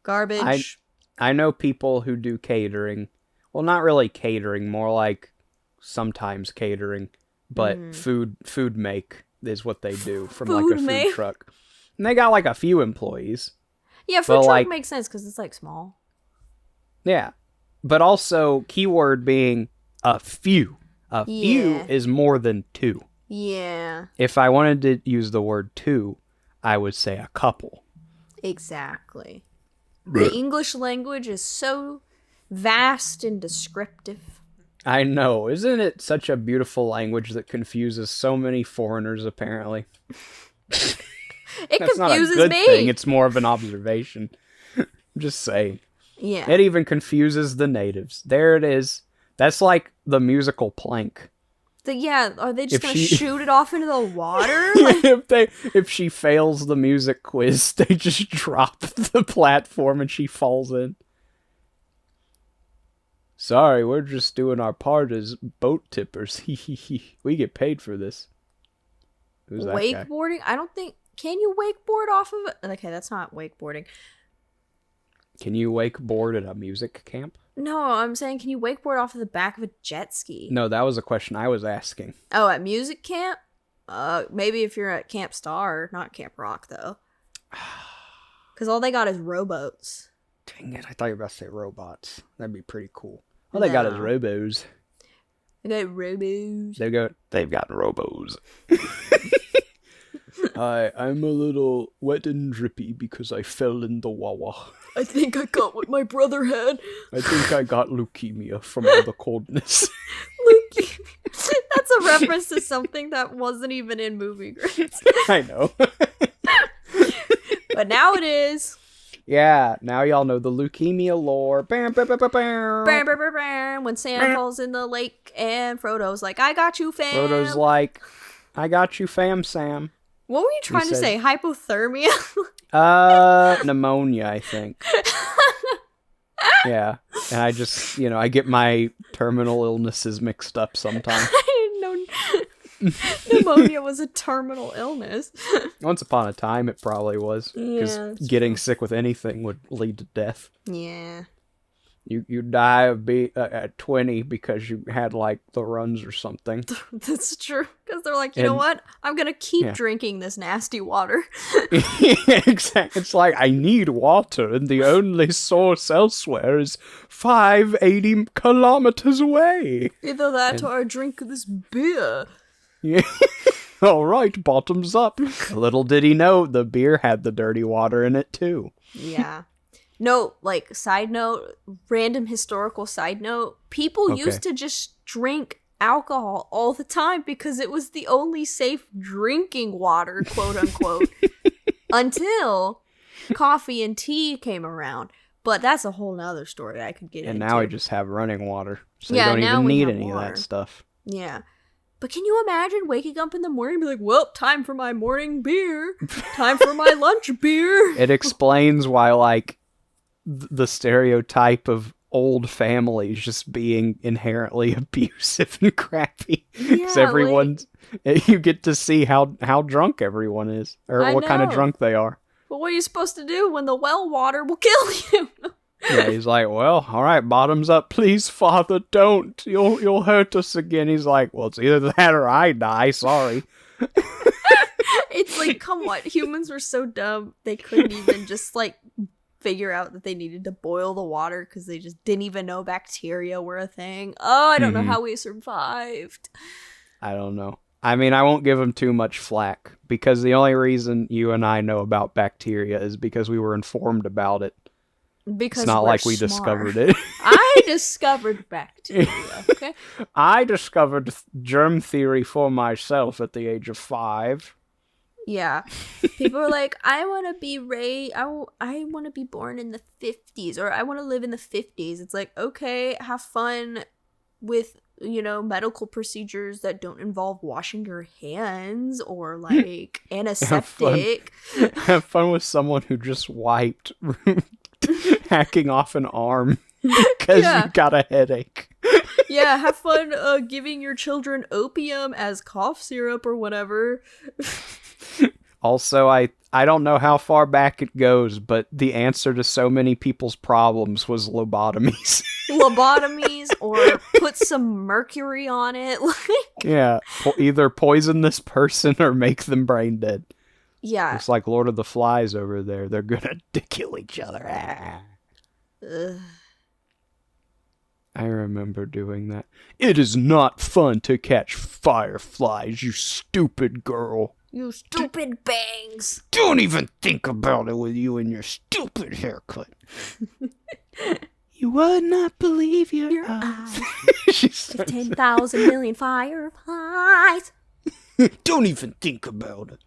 Garbage. I know people who do catering. Well, not really catering, more like sometimes catering, but food make is what they do from like Food a food make? truck. And they got like a few employees. Yeah, but, food truck like- makes sense because it's like small. Yeah. But also keyword being a few. A few Yeah. is more than two. Yeah. If I wanted to use the word two, I would say a couple. Exactly. The English language is so vast and descriptive. I know. Isn't it such a beautiful language that confuses so many foreigners, apparently? It That's not a confuses good me. thing. It's more of an observation. I'm just saying. Yeah. It even confuses the natives. There it is. That's like the musical Plank. Are they just If gonna she- shoot it off into the water? Like, if she fails the music quiz, they just drop the platform and she falls in. Sorry, we're just doing our part as boat tippers. We get paid for this. Who's that guy? wakeboarding? I don't think. Can you wakeboard off of it? Okay, that's not wakeboarding. Can you wakeboard at a music camp? No, I'm saying, can you wakeboard off of the back of a jet ski? No, that was a question I was asking. Oh, at music camp? Maybe if you're at Camp Star, not Camp Rock, though. Because all they got is rowboats. Dang it, I thought you were about to say robots. That'd be pretty cool. All they got is No. robos. They got rowboats. They've got robos. I'm a little wet and drippy because I fell in the wawa. I think I got what my brother had. I think I got leukemia from all the coldness. Leukemia. That's a reference to something that wasn't even in movie grades. I know. But now it is. Yeah, now y'all know the leukemia lore. Bam, bam, bam, bam, bam. Bam, bam, bam, bam, when Sam falls in the lake and Frodo's like, I got you, fam. Frodo's like, I got you, fam, Sam. What were you trying to said- say? Hypothermia? Pneumonia, I think. Yeah, and I just, I get my terminal illnesses mixed up sometimes. I didn't know pneumonia was a terminal illness. Once upon a time, it probably was. Because Yeah, that's getting sick with anything would lead to death. Yeah. You die at 20 because you had, like, the runs or something. That's true. Because they're like, you know what? I'm going to keep drinking this nasty water. Exactly. It's like, I need water, and the only source elsewhere is 580 kilometers away. Either that or I drink this beer. Yeah. All right, bottoms up. Little did he know, the beer had the dirty water in it, too. Yeah. No, like, side note, random historical side note, people used to just drink alcohol all the time because it was the only safe drinking water, quote unquote, until coffee and tea came around. But that's a whole nother story I could get into. And now we just have running water, so Yeah, you don't now even we need have any of more. that stuff. Yeah. But can you imagine waking up in the morning and be like, well, time for my morning beer. Time for my lunch beer. It explains why, like, the stereotype of old families just being inherently abusive and crappy. Because Yeah, everyone's, you get to see how drunk everyone is, or I what kind of know. drunk they are. But what are you supposed to do when the well water will kill you? Yeah, he's like, well, all right, bottoms up, please, Father, don't. You'll hurt us again. He's like, well, it's either that or I die. Sorry. It's like, come on, humans were so dumb they couldn't even just like figure out that they needed to boil the water because they just didn't even know bacteria were a thing. Oh, I don't know how we survived. I don't know. I mean, I won't give him too much flack because the only reason you and I know about bacteria is because we were informed about it. Because It's not we're like we smart. discovered it. I discovered bacteria, okay? I discovered germ theory for myself at the age of 5. Yeah. People are like, I want to be I want to be born in the 50s, or I want to live in the 50s. It's like, okay, have fun with, medical procedures that don't involve washing your hands or like antiseptic. Have fun with someone who just wiped hacking off an arm because you got a headache. Yeah, have fun giving your children opium as cough syrup or whatever. Also, I don't know how far back it goes, but the answer to so many people's problems was lobotomies. Lobotomies, or put some mercury on it. Yeah, either poison this person or make them brain dead. Yeah. It's like Lord of the Flies over there. They're gonna kill each other. Ah. Ugh. I remember doing that. It is not fun to catch fireflies, you stupid girl. You stupid bangs. Don't even think about it with you and your stupid haircut. You would not believe your eyes. There's 10,000 million fireflies. Don't even think about it.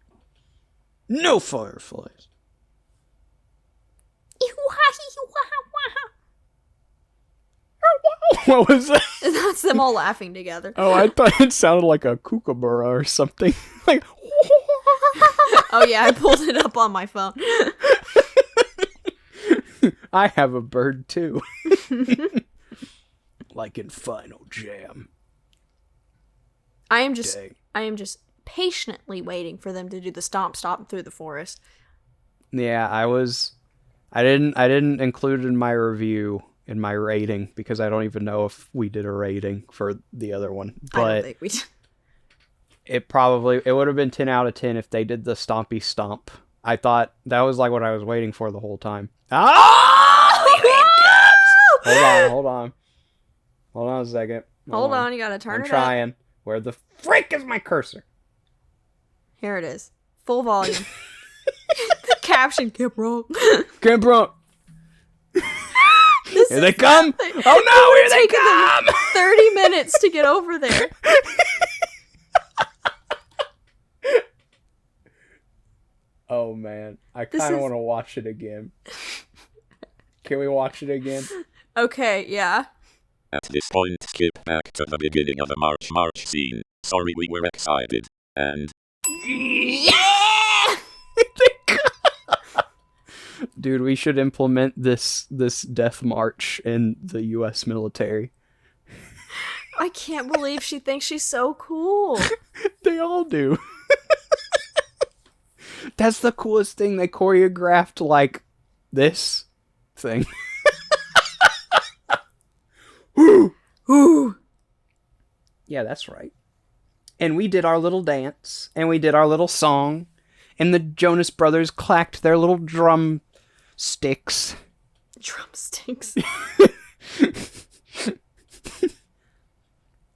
No fireflies. What was that? That's them all laughing together. Oh, I thought it sounded like a kookaburra or something. Like, oh yeah, I pulled it up on my phone. I have a bird too. Like in Final Jam. I am just patiently waiting for them to do the stomp through the forest. Yeah, I didn't include it in my review, in my rating, because I don't even know if we did a rating for the other one. But I don't think we did. It would have been 10 out of 10 if they did the stompy stomp. I thought that was like what I was waiting for the whole time. Hold on. Hold on a second. Hold on, you gotta turn it I'm trying. Where the frick is my cursor? Here it is. Full volume. The caption kept wrong. Camp rope. Here they come. Oh no, here they come. 30 minutes to get over there. Oh man, I kind of want to watch it again. Can we watch it again? Okay, yeah. At this point, skip back to the beginning of the march scene. Sorry, we were excited. And Yeah! Dude, we should implement this death march in the U.S. military. I can't believe she thinks she's so cool. They all do. That's the coolest thing. They choreographed like this thing. Ooh. Yeah, that's right. And we did our little dance, and we did our little song, and the Jonas Brothers clacked their little drum sticks. Drumsticks.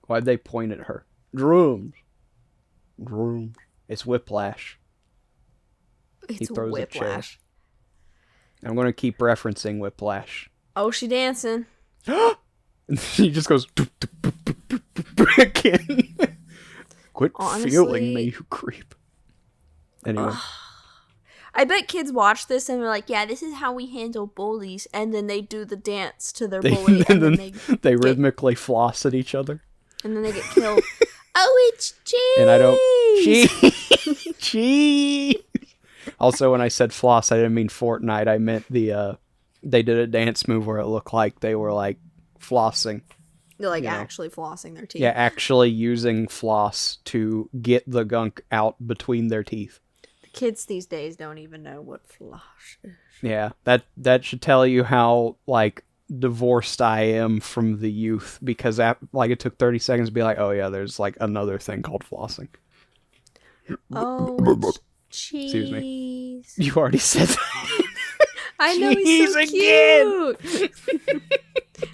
Why'd they point at her? Drums. It's Whiplash. It's He throws Whiplash. a chair. I'm gonna keep referencing Whiplash. Oh, she dancing. And he just goes again. Quit Honestly, feeling me, you creep. Anyway. I bet kids watch this and they're like, yeah, this is how we handle bullies. And then they do the dance to their bully. And then they rhythmically floss at each other. And then they get killed. Oh, it's cheese! And I don't... Cheese! Also, when I said floss, I didn't mean Fortnite. I meant the... They did a dance move where it looked like they were, like, flossing. They're, like, actually flossing their teeth. Yeah, actually using floss to get the gunk out between their teeth. The kids these days don't even know what floss is. Yeah, that should tell you how, like, divorced I am from the youth, because it took 30 seconds to be like, oh yeah, there's like another thing called flossing. Oh, it's cheese. Excuse me. You already said that. I know, he's so cute.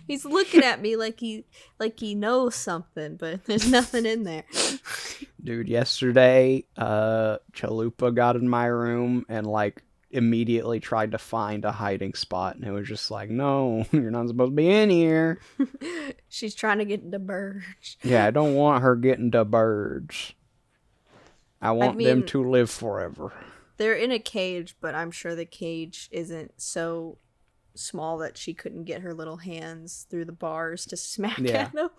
He's looking at me like he knows something, but there's nothing in there. Dude, yesterday, Chalupa got in my room and like immediately tried to find a hiding spot, and it was just like, no, you're not supposed to be in here. She's trying to get into birds. Yeah, I don't want her getting to birds. I want them to live forever. They're in a cage, but I'm sure the cage isn't so small that she couldn't get her little hands through the bars to smack at them.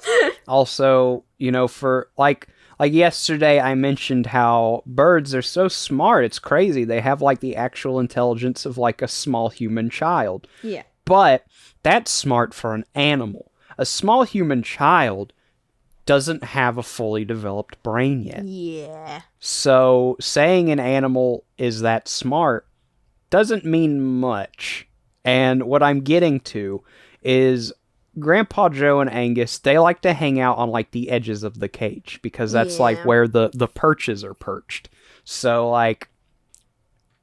Also, for like yesterday I mentioned how birds are so smart. It's crazy. They have like the actual intelligence of like a small human child. Yeah. But that's smart for an animal. A small human child doesn't have a fully developed brain yet. Yeah. So saying an animal is that smart doesn't mean much. And what I'm getting to is Grandpa Joe and Angus, they like to hang out on like the edges of the cage because that's like where the perches are perched. So like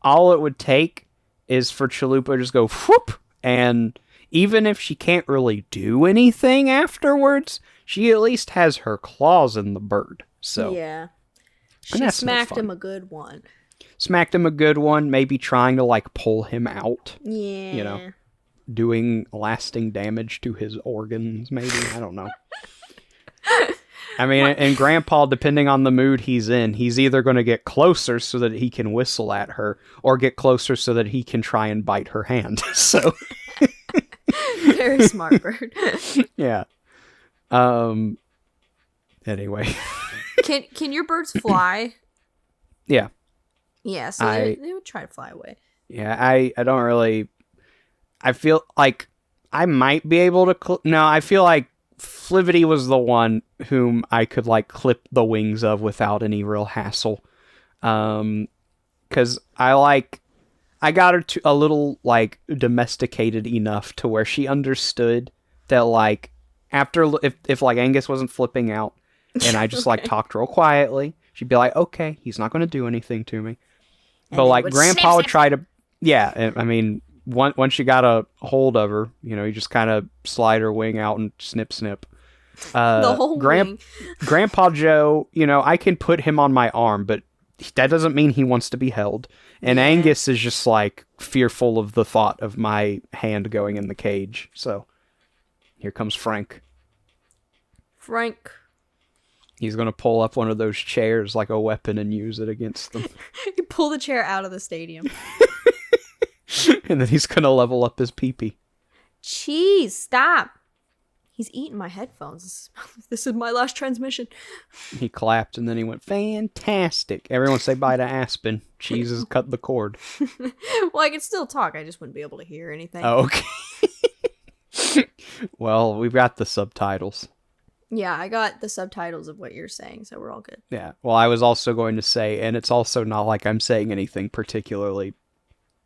all it would take is for Chalupa to just go whoop, and even if she can't really do anything afterwards, she at least has her claws in the bird. So yeah, and she that's no smacked fun. him a good one. Smacked him a good one, maybe trying to like pull him out, Yeah, you know, doing lasting damage to his organs, maybe. I don't know. I mean, and Grandpa, depending on the mood he's in, he's either going to get closer so that he can whistle at her, or get closer so that he can try and bite her hand. So, very smart bird. yeah. Anyway. Can your birds fly? Yeah. Yeah, so they would try to fly away. Yeah, I don't really... I feel like I might be able to... No, I feel like Flivity was the one whom I could, like, clip the wings of without any real hassle. Because I got her to a little, like, domesticated enough to where she understood that, like, after... If like, Angus wasn't flipping out, and I just, like, talked real quietly, she'd be like, okay, he's not going to do anything to me. But, like, Grandpa would try to... Yeah, I mean, once you got a hold of her, you know, you just kind of slide her wing out and snip. The whole wing. Grandpa Joe, you know, I can put him on my arm, but that doesn't mean he wants to be held. And Yeah. Angus is just, like, fearful of the thought of my hand going in the cage. So, here comes Frank. He's going to pull up one of those chairs like a weapon and use it against them. You pull the chair out of the stadium. And then he's going to level up his pee-pee. Jeez, stop. He's eating my headphones. This is my last transmission. He clapped and then he went, fantastic. Everyone say bye to Aspen. Cheese has cut the cord. Well, I could still talk. I just wouldn't be able to hear anything. Oh, okay. Well, we've got the subtitles. Yeah, I got the subtitles of what you're saying, so we're all good. Yeah. Well, I was also going to say, and it's also not like I'm saying anything particularly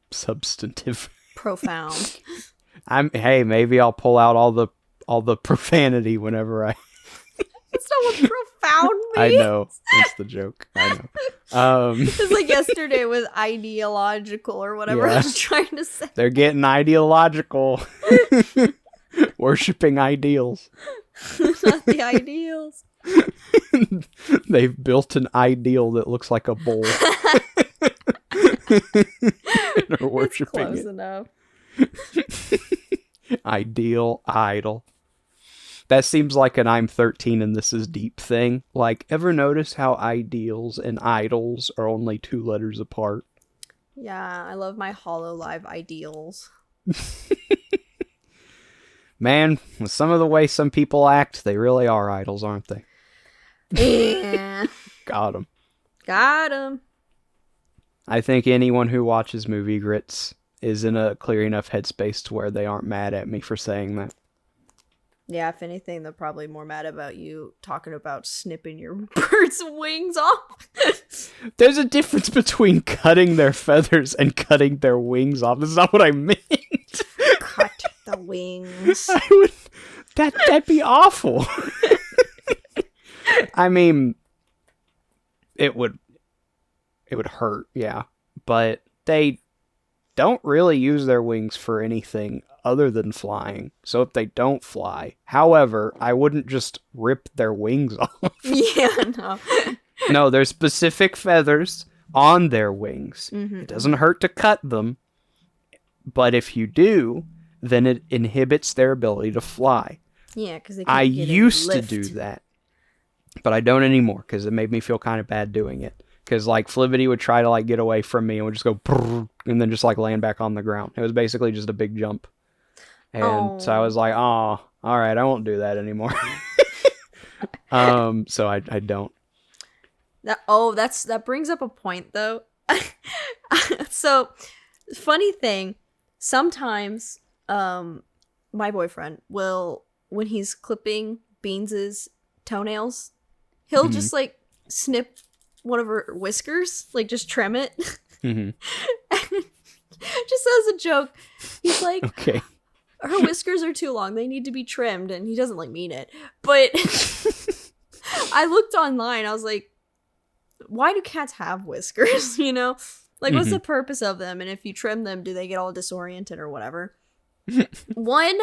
substantive. Profound. Hey, maybe I'll pull out all the profanity whenever I... That's not what profound means. I know. That's the joke. I know. It's like yesterday with ideological or whatever I was trying to say. They're getting ideological. Worshipping ideals. Not the ideals. They've built an ideal that looks like a bowl. And are worshipping Close it. enough. Ideal, idol. That seems like an I'm 13 and this is deep thing. Like, ever notice how ideals and idols are only 2 letters apart? Yeah, I love my HoloLive ideals. Man, with some of the way some people act, they really are idols, aren't they? Yeah. Got 'em. Got him. I think anyone who watches Movie Grits is in a clear enough headspace to where they aren't mad at me for saying that. Yeah, if anything, they're probably more mad about you talking about snipping your bird's wings off. There's a difference between cutting their feathers and cutting their wings off. That's not what I meant. Cut the wings. That'd be awful. I mean, it would hurt, yeah. But they don't really use their wings for anything other than flying. So if they don't fly, however, I wouldn't just rip their wings off. Yeah, no. No, there's specific feathers on their wings. Mm-hmm. It doesn't hurt to cut them, but if you do, then it inhibits their ability to fly. Yeah, because I used to do that, but I don't anymore because it made me feel kind of bad doing it. Because, like, Flivity would try to, like, get away from me and would just go brrr, and then just, like, land back on the ground. It was basically just a big jump. And so I was like, oh, all right, I won't do that anymore. So I don't. That brings up a point, though. So, funny thing, sometimes my boyfriend will, when he's clipping Beans' toenails, he'll just, like, snip one of her whiskers, like just trim it. Mm-hmm. Just as a joke, he's like, okay, her whiskers are too long, they need to be trimmed, and he doesn't like mean it, but I looked online, I was like, why do cats have whiskers? You know, like, what's the purpose of them? And if you trim them, do they get all disoriented or whatever? One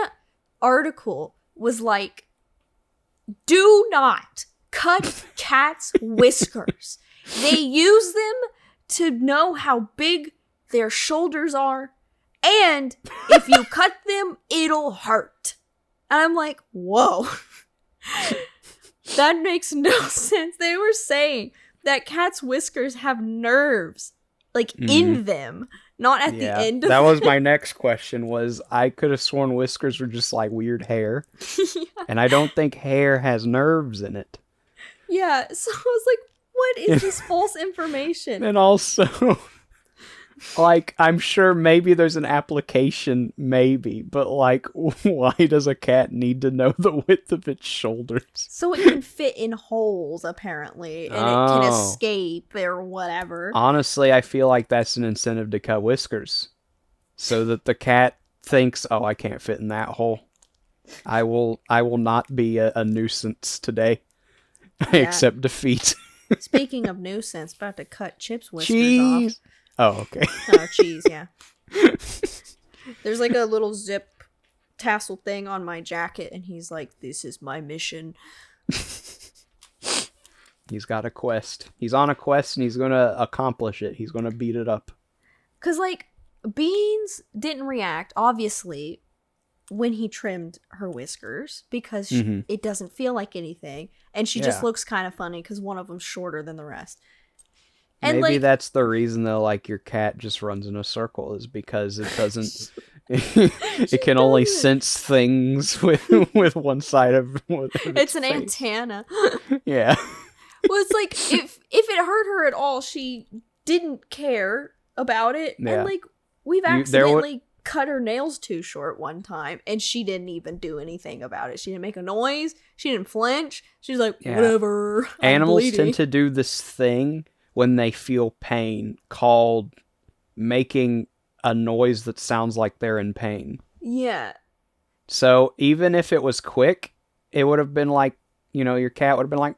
article was like, do not cut cats' whiskers. They use them to know how big their shoulders are, and if you cut them, it'll hurt. And I'm like, whoa. That makes no sense. They were saying that cats' whiskers have nerves, like, in them, not at the end of that was them. my next question. Was I could have sworn whiskers were just like weird hair, and I don't think hair has nerves in it. Yeah, so I was like, what is this false information? And also, like, I'm sure maybe there's an application, maybe, but like, why does a cat need to know the width of its shoulders? So it can fit in holes, apparently, and it can escape or whatever. Honestly, I feel like that's an incentive to cut whiskers, so that the cat thinks, oh, I can't fit in that hole. I will not be a nuisance today. I accept defeat. Speaking of nuisance, about to cut Chip's whiskers off. Oh, okay. Oh, cheese, yeah. There's like a little zip tassel thing on my jacket, and he's like, this is my mission. He's got a quest. He's on a quest, and he's going to accomplish it. He's going to beat it up. Because, like, Beans didn't react, obviously, when he trimmed her whiskers, because it doesn't feel like anything, and she just looks kind of funny because one of them's shorter than the rest. And maybe like, that's the reason, though, like, your cat just runs in a circle, is because it doesn't... it can only sense things with one side of it's an face. antenna. Yeah. Well, it's like, if it hurt her at all, she didn't care about it. Yeah. And, like, we've accidentally cut her nails too short one time, and she didn't even do anything about it. She didn't make a noise. She didn't flinch. She's like, whatever. Animals tend to do this thing when they feel pain called making a noise that sounds like they're in pain. Yeah. So even if it was quick, it would have been like, your cat would have been like,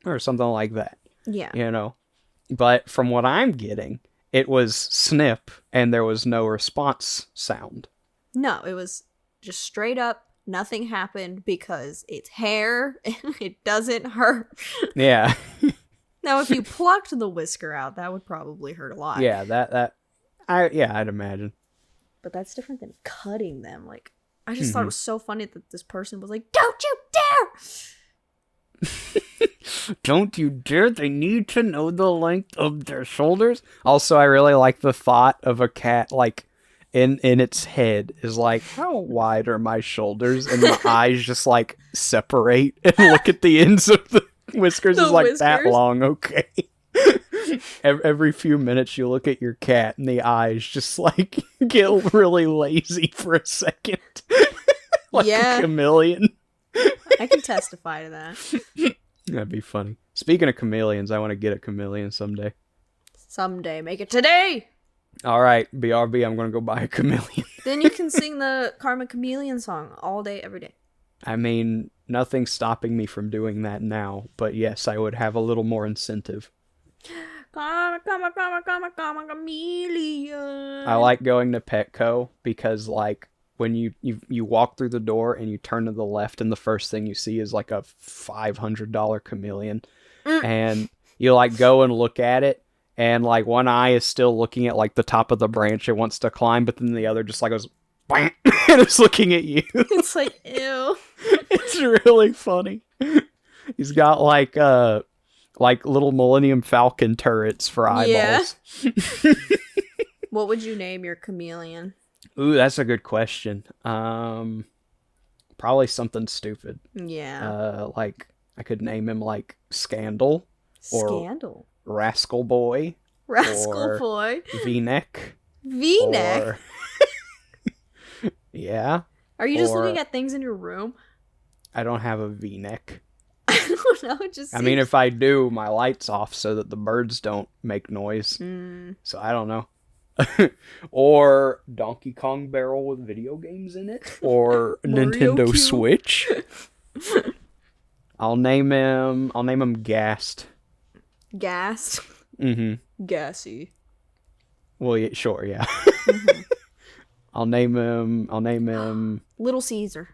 or something like that. Yeah. But from what I'm getting, it was snip, and there was no response sound. No, it was just straight up, nothing happened because it's hair and it doesn't hurt. Yeah. Now, if you plucked the whisker out, that would probably hurt a lot. Yeah, I'd imagine. But that's different than cutting them. Like, I just thought it was so funny that this person was like, don't you dare! Don't you dare, they need to know the length of their shoulders. Also, I really like the thought of a cat, like, in its head is like, how wide are my shoulders? And the eyes just, like, separate and look at the ends of the whiskers is like, that long, okay. Every few minutes you look at your cat and the eyes just, like, get really lazy for a second. Like a chameleon. I can testify to that. That'd be funny. Speaking of chameleons, I want to get a chameleon someday. Someday. Make it today! Alright, BRB, I'm going to go buy a chameleon. Then you can sing the Karma Chameleon song all day, every day. I mean, nothing's stopping me from doing that now, but yes, I would have a little more incentive. Karma, chameleon. I like going to Petco because, like, when you walk through the door and you turn to the left and the first thing you see is like a $500 chameleon. And you like go and look at it and like one eye is still looking at like the top of the branch it wants to climb, but then the other just like goes and it's looking at you. It's like, ew. It's really funny. He's got like little Millennium Falcon turrets for eyeballs. Yeah. What would you name your chameleon? Ooh, that's a good question. Probably something stupid. Yeah. Like I could name him like Scandal. Scandal. Or Rascal Boy. Rascal Boy. V-neck. V-neck. Or... yeah. Are you just looking at things in your room? I don't have a V-neck. I don't know. It just. I mean, if I do, my light's off so that the birds don't make noise. So I don't know. Or Donkey Kong barrel with video games in it, or Nintendo Cube. Switch. I'll name him Gassed. Gassed. Mm-hmm. Gassy. Well, yeah, sure, yeah. I'll name him. Little Caesar.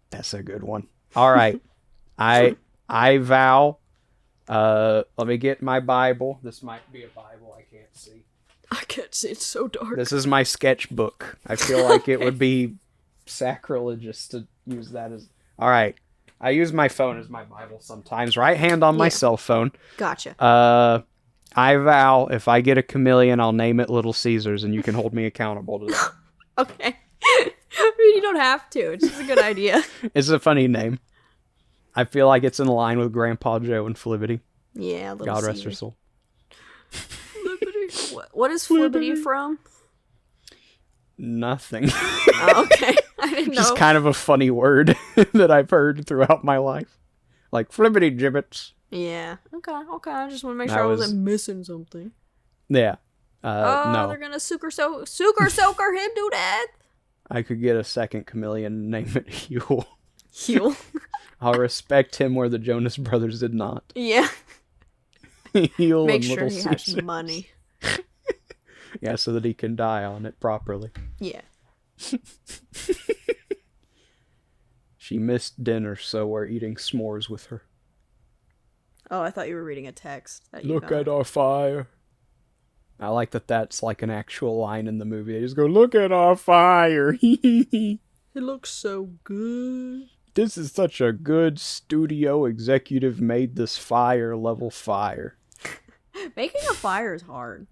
That's a good one. All right. I vow. Let me get my Bible. This might be a Bible. I can't see. I can't see. It's so dark. This is my sketchbook. I feel like it would be sacrilegious to use that as... All right. I use my phone as my Bible sometimes. Right hand on my cell phone. Gotcha. I vow if I get a chameleon, I'll name it Little Caesars, and you can hold me accountable to that. Okay. I mean, you don't have to. It's just a good idea. It's a funny name. I feel like it's in line with Grandpa Joe and Flibbity. Yeah, Little God Caesar. rest her soul. Flibbity. What is Flibbity from? Nothing. Oh, okay. I didn't know. Just kind of a funny word that I've heard throughout my life. Like Flibbity Gibbets. Yeah. Okay. I just want to make sure I wasn't missing something. Yeah. No. They're gonna Suker Soaker him to death. I could get a second chameleon and name it Huel. Huel. I'll respect him where the Jonas Brothers did not. Yeah. Huel Make and sure Little he Caesars. has money. Yeah, so that he can die on it properly. Yeah. She missed dinner, so we're eating s'mores with her. Oh, I thought you were reading a text. Look at our fire. I like that that's like an actual line in the movie. They just go, look at our fire. It looks so good. This is such a good studio executive made this fire level fire. Making a fire is hard.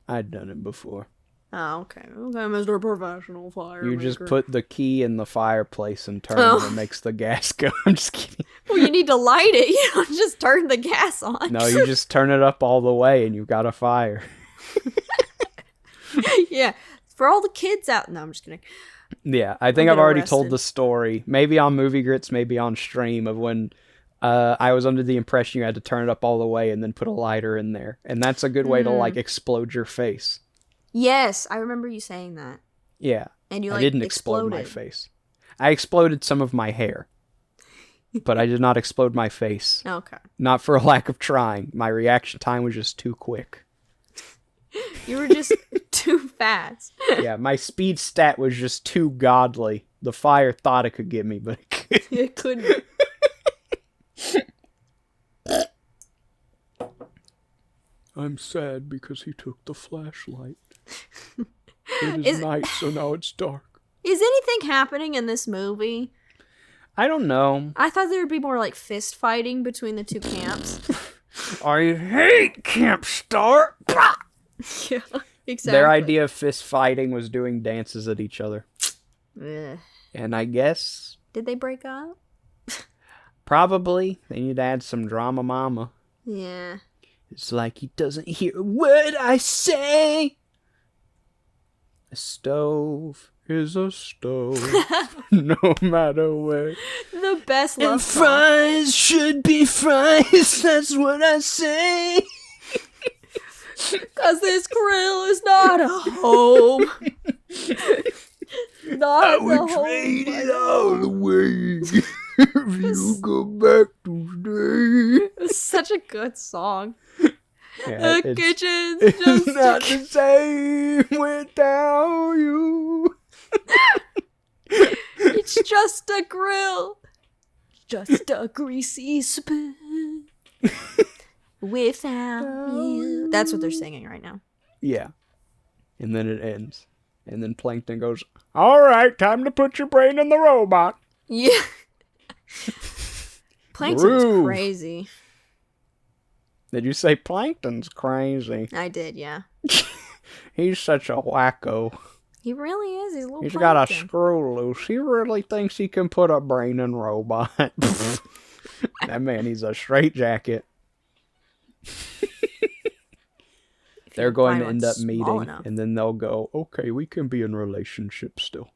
I'd done it before. Oh, okay. Okay, Mr. Professional Fire. You just put the key in the fireplace and turn it and it makes the gas go. I'm just kidding. Well, you need to light it. You don't just turn the gas on. No, you just turn it up all the way and you've got a fire. Yeah. For all the kids out. No, I'm just kidding. Yeah, I think I've already told the story. Maybe on Movie Grits, maybe on stream, of when I was under the impression you had to turn it up all the way and then put a lighter in there. And that's a good way to, like, explode your face. Yes, I remember you saying that. Yeah. And you, I like, didn't explode my face. I exploded some of my hair. But I did not explode my face. Okay. Not for a lack of trying. My reaction time was just too quick. You were just too fast. Yeah, my speed stat was just too godly. The fire thought it could get me, but it couldn't. It couldn't. I'm sad because he took the flashlight. It is night, so now it's dark. Is anything happening in this movie? I don't know. I thought there would be more like fist fighting between the two camps. I hate Camp Star. Yeah, exactly. Their idea of fist fighting was doing dances at each other. Ugh. And I guess... Did they break up? Probably. They need to add some drama mama. Yeah. It's like he doesn't hear a word I say. A stove is a stove, no matter where. The best love And song. fries should be fries, that's what I say. Because this grill is not a home. Not I the would home. trade it all away if you go back to stay. It's such a good song. Yeah, The kitchen's it's just not the same without you. It's just a grill. Just a greasy spoon. Without you. That's what they're singing right now. Yeah. And then it ends. And then Plankton goes, all right, time to put your brain in the robot. Yeah. Plankton's Groove. crazy. Did you say Plankton's crazy? I did, yeah. He's such a wacko. He really is. He's a little He's plankton. got a screw loose. He really thinks he can put a brain in robot. That man, he's a straitjacket. They're going to end up meeting, enough. and then they'll go, okay, we can be in a relationship still.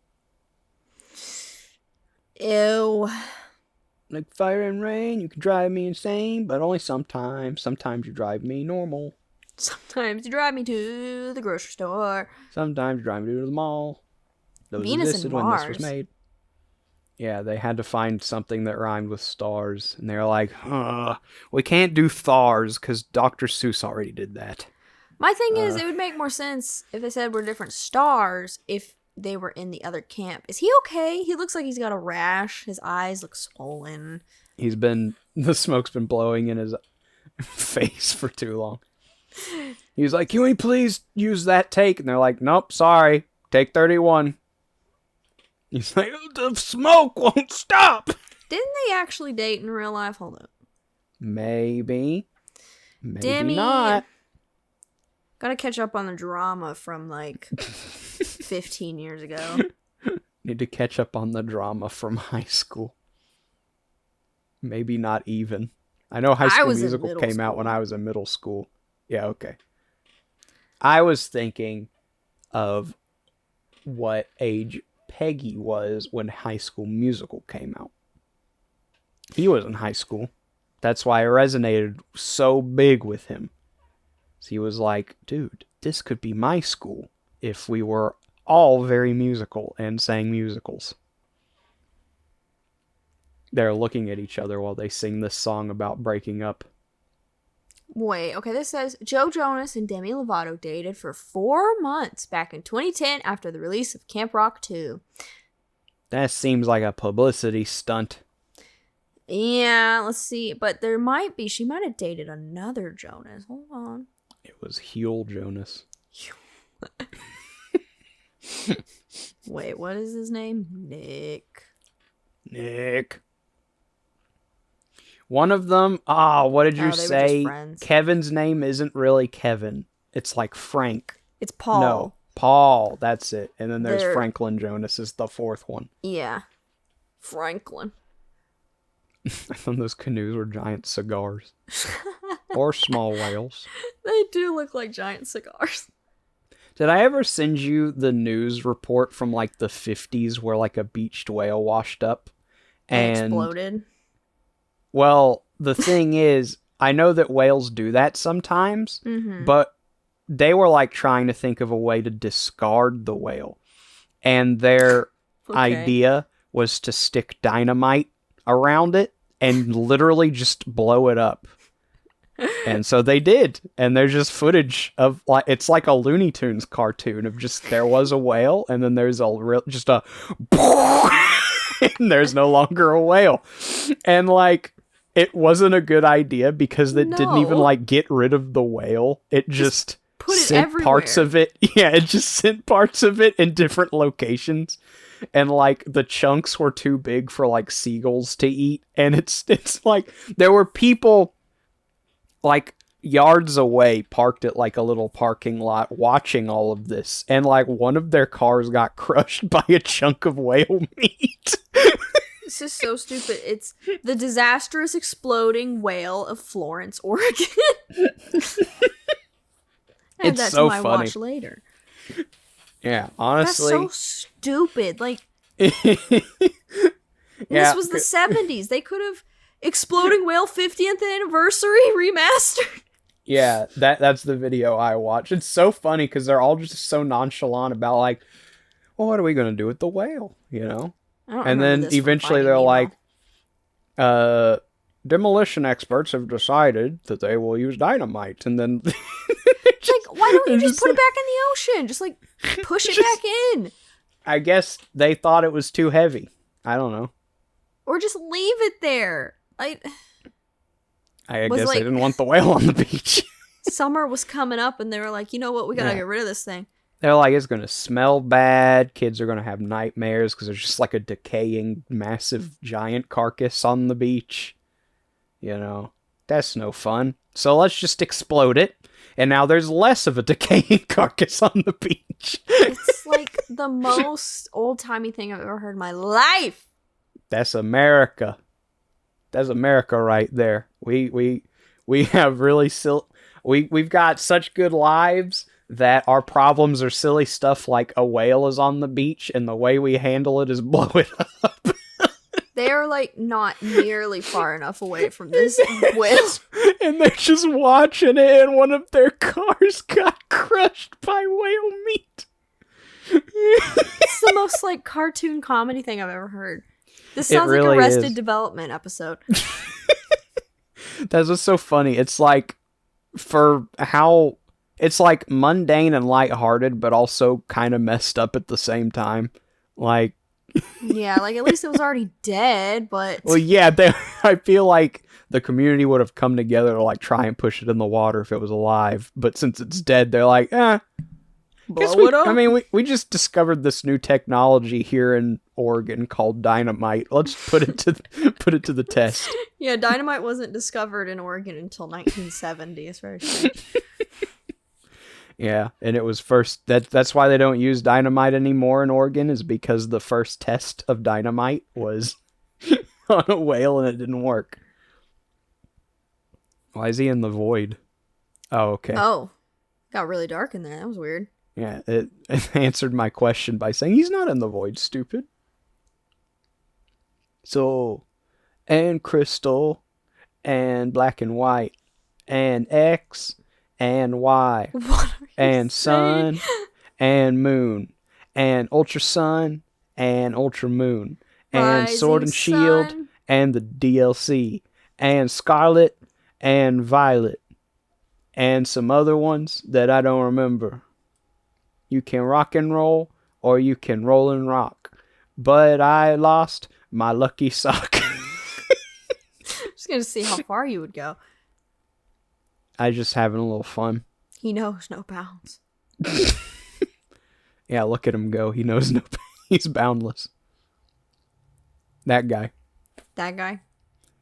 Ew. Like fire and rain, you can drive me insane, but only sometimes. Sometimes you drive me normal. Sometimes you drive me to the grocery store. Sometimes you drive me to the mall. Those Venus existed and when this was Mars. made. Yeah, they had to find something that rhymed with stars, and they're like, we can't do thars because Dr. Seuss already did that. My thing is, it would make more sense if they said we're different stars if they were in the other camp. Is he okay? He looks like he's got a rash. His eyes look swollen. The smoke's been blowing in his face for too long. He's like, can we please use that take? And they're like, nope, sorry. Take 31. He's like, the smoke won't stop. Didn't they actually date in real life? Hold up. Maybe. Maybe Demi. not. Gotta catch up on the drama from like 15 years ago. Need to catch up on the drama from high school. Maybe not even. I know High School Musical came out when I was in middle school. Yeah, okay. I was thinking of what age Peggy was when High School Musical came out. He was in high school. That's why it resonated so big with him. So he was like, dude, this could be my school if we were all very musical and sang musicals. They're looking at each other while they sing this song about breaking up. Wait, okay, this says Joe Jonas and Demi Lovato dated for 4 months back in 2010 after the release of Camp Rock 2. That seems like a publicity stunt. Yeah, let's see. But she might have dated another Jonas. Hold on. It was Huel Jonas. Wait, what is his name? Nick. One of them, what did you say? Kevin's name isn't really Kevin. It's like Frank. It's Paul. No, Paul, that's it. And then there's Franklin Jonas is the fourth one. Yeah. Franklin. I thought those canoes were giant cigars. Or small whales. They do look like giant cigars. Did I ever send you the news report from like the 50s where like a beached whale washed up? And exploded? Well, the thing is, I know that whales do that sometimes, but they were like trying to think of a way to discard the whale. And their idea was to stick dynamite around it and literally just blow it up. And so they did. And there's just footage of like, it's like a Looney Tunes cartoon of just, there was a whale and then there's just a and there's no longer a whale. And like, it wasn't a good idea because it didn't even like get rid of the whale. It just sent parts of it. Yeah, it just sent parts of it in different locations. And like the chunks were too big for like seagulls to eat. And it's like there were people like yards away parked at like a little parking lot watching all of this. And like one of their cars got crushed by a chunk of whale meat. This is so stupid. It's the disastrous exploding whale of Florence, Oregon. It's that's so my funny. Watch later. Yeah, honestly. That's so stupid. Like, yeah, this was the 70s. They could have Exploding Whale 50th anniversary remastered. Yeah, that's the video I watched. It's so funny because they're all just so nonchalant about like, well, what are we going to do with the whale, you know? And then eventually they're like, demolition experts have decided that they will use dynamite. And then like, why don't you just put it back in the ocean? Just like push it back in. I guess they thought it was too heavy. I don't know. Or just leave it there. I guess they didn't want the whale on the beach. Summer was coming up and they were like, you know what? We got to get rid of this thing. They're like, it's going to smell bad. Kids are going to have nightmares because there's just like a decaying, massive, giant carcass on the beach. You know, that's no fun. So let's just explode it. And now there's less of a decaying carcass on the beach. It's like the most old-timey thing I've ever heard in my life. That's America. That's America right there. We have really we've got such good lives that our problems are silly stuff like a whale is on the beach and the way we handle it is blow it up. They're like not nearly far enough away from this whale. And they're just watching it and one of their cars got crushed by whale meat. It's the most like cartoon comedy thing I've ever heard. This sounds really like Arrested Development episode. That's what's so funny. It's like, for how it's like mundane and lighthearted, but also kind of messed up at the same time. Like, Yeah, like at least it was already dead, but well, yeah, I feel like the community would have come together to like try and push it in the water if it was alive. But since it's dead, they're like, blow it up. I mean, we just discovered this new technology here in Oregon called dynamite. Let's put it to the test. Yeah, dynamite wasn't discovered in Oregon until 1970. It's very strange. Yeah, and it was first. That's why they don't use dynamite anymore in Oregon, is because the first test of dynamite was on a whale and it didn't work. Why is he in the void? Oh, okay. Oh, got really dark in there. That was weird. Yeah, it answered my question by saying he's not in the void, stupid. So, and crystal, and black and white, and X, and Y, What are you and saying? sun, and moon, and ultra sun, and ultra moon, and sword and Rising shield, sun. and the DLC, and scarlet, and violet, and some other ones that I don't remember. You can rock and roll, or you can roll and rock. But I lost my lucky sock. Just gonna see how far you would go. I just having a little fun. He knows no bounds. Yeah, look at him go. He knows no. He's boundless. That guy. That guy.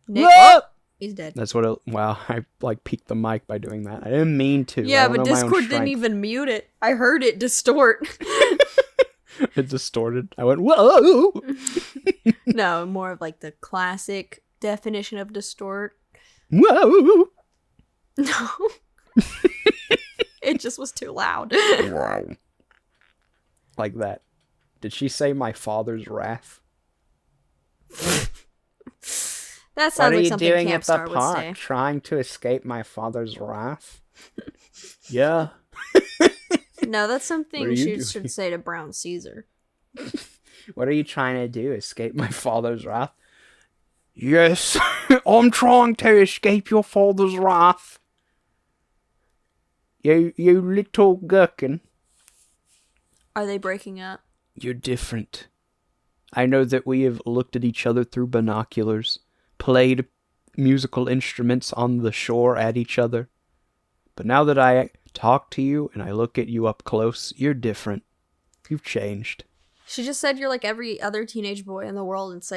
Nick. Whoa! Oh, he's dead. That's what it. Wow, I like peaked the mic by doing that. I didn't mean to. Yeah, I don't but know my own Discord didn't strength. even mute it. I heard it distort. It distorted. I went, whoa! No, more of like the classic definition of distort. Whoa! No. It just was too loud. Wow. Like that. Did she say my father's wrath? That sounds like something Camp Star would park? say. Trying to escape my father's wrath? Yeah. No, that's What something are you she doing? should say to Brown Caesar. What are you trying to do? Escape my father's wrath? Yes, I'm trying to escape your father's wrath. You little gherkin. Are they breaking up? You're different. I know that we have looked at each other through binoculars, played musical instruments on the shore at each other. But now that I talk to you and I look at you up close, you're different. You've changed. She just said you're like every other teenage boy in the world. It's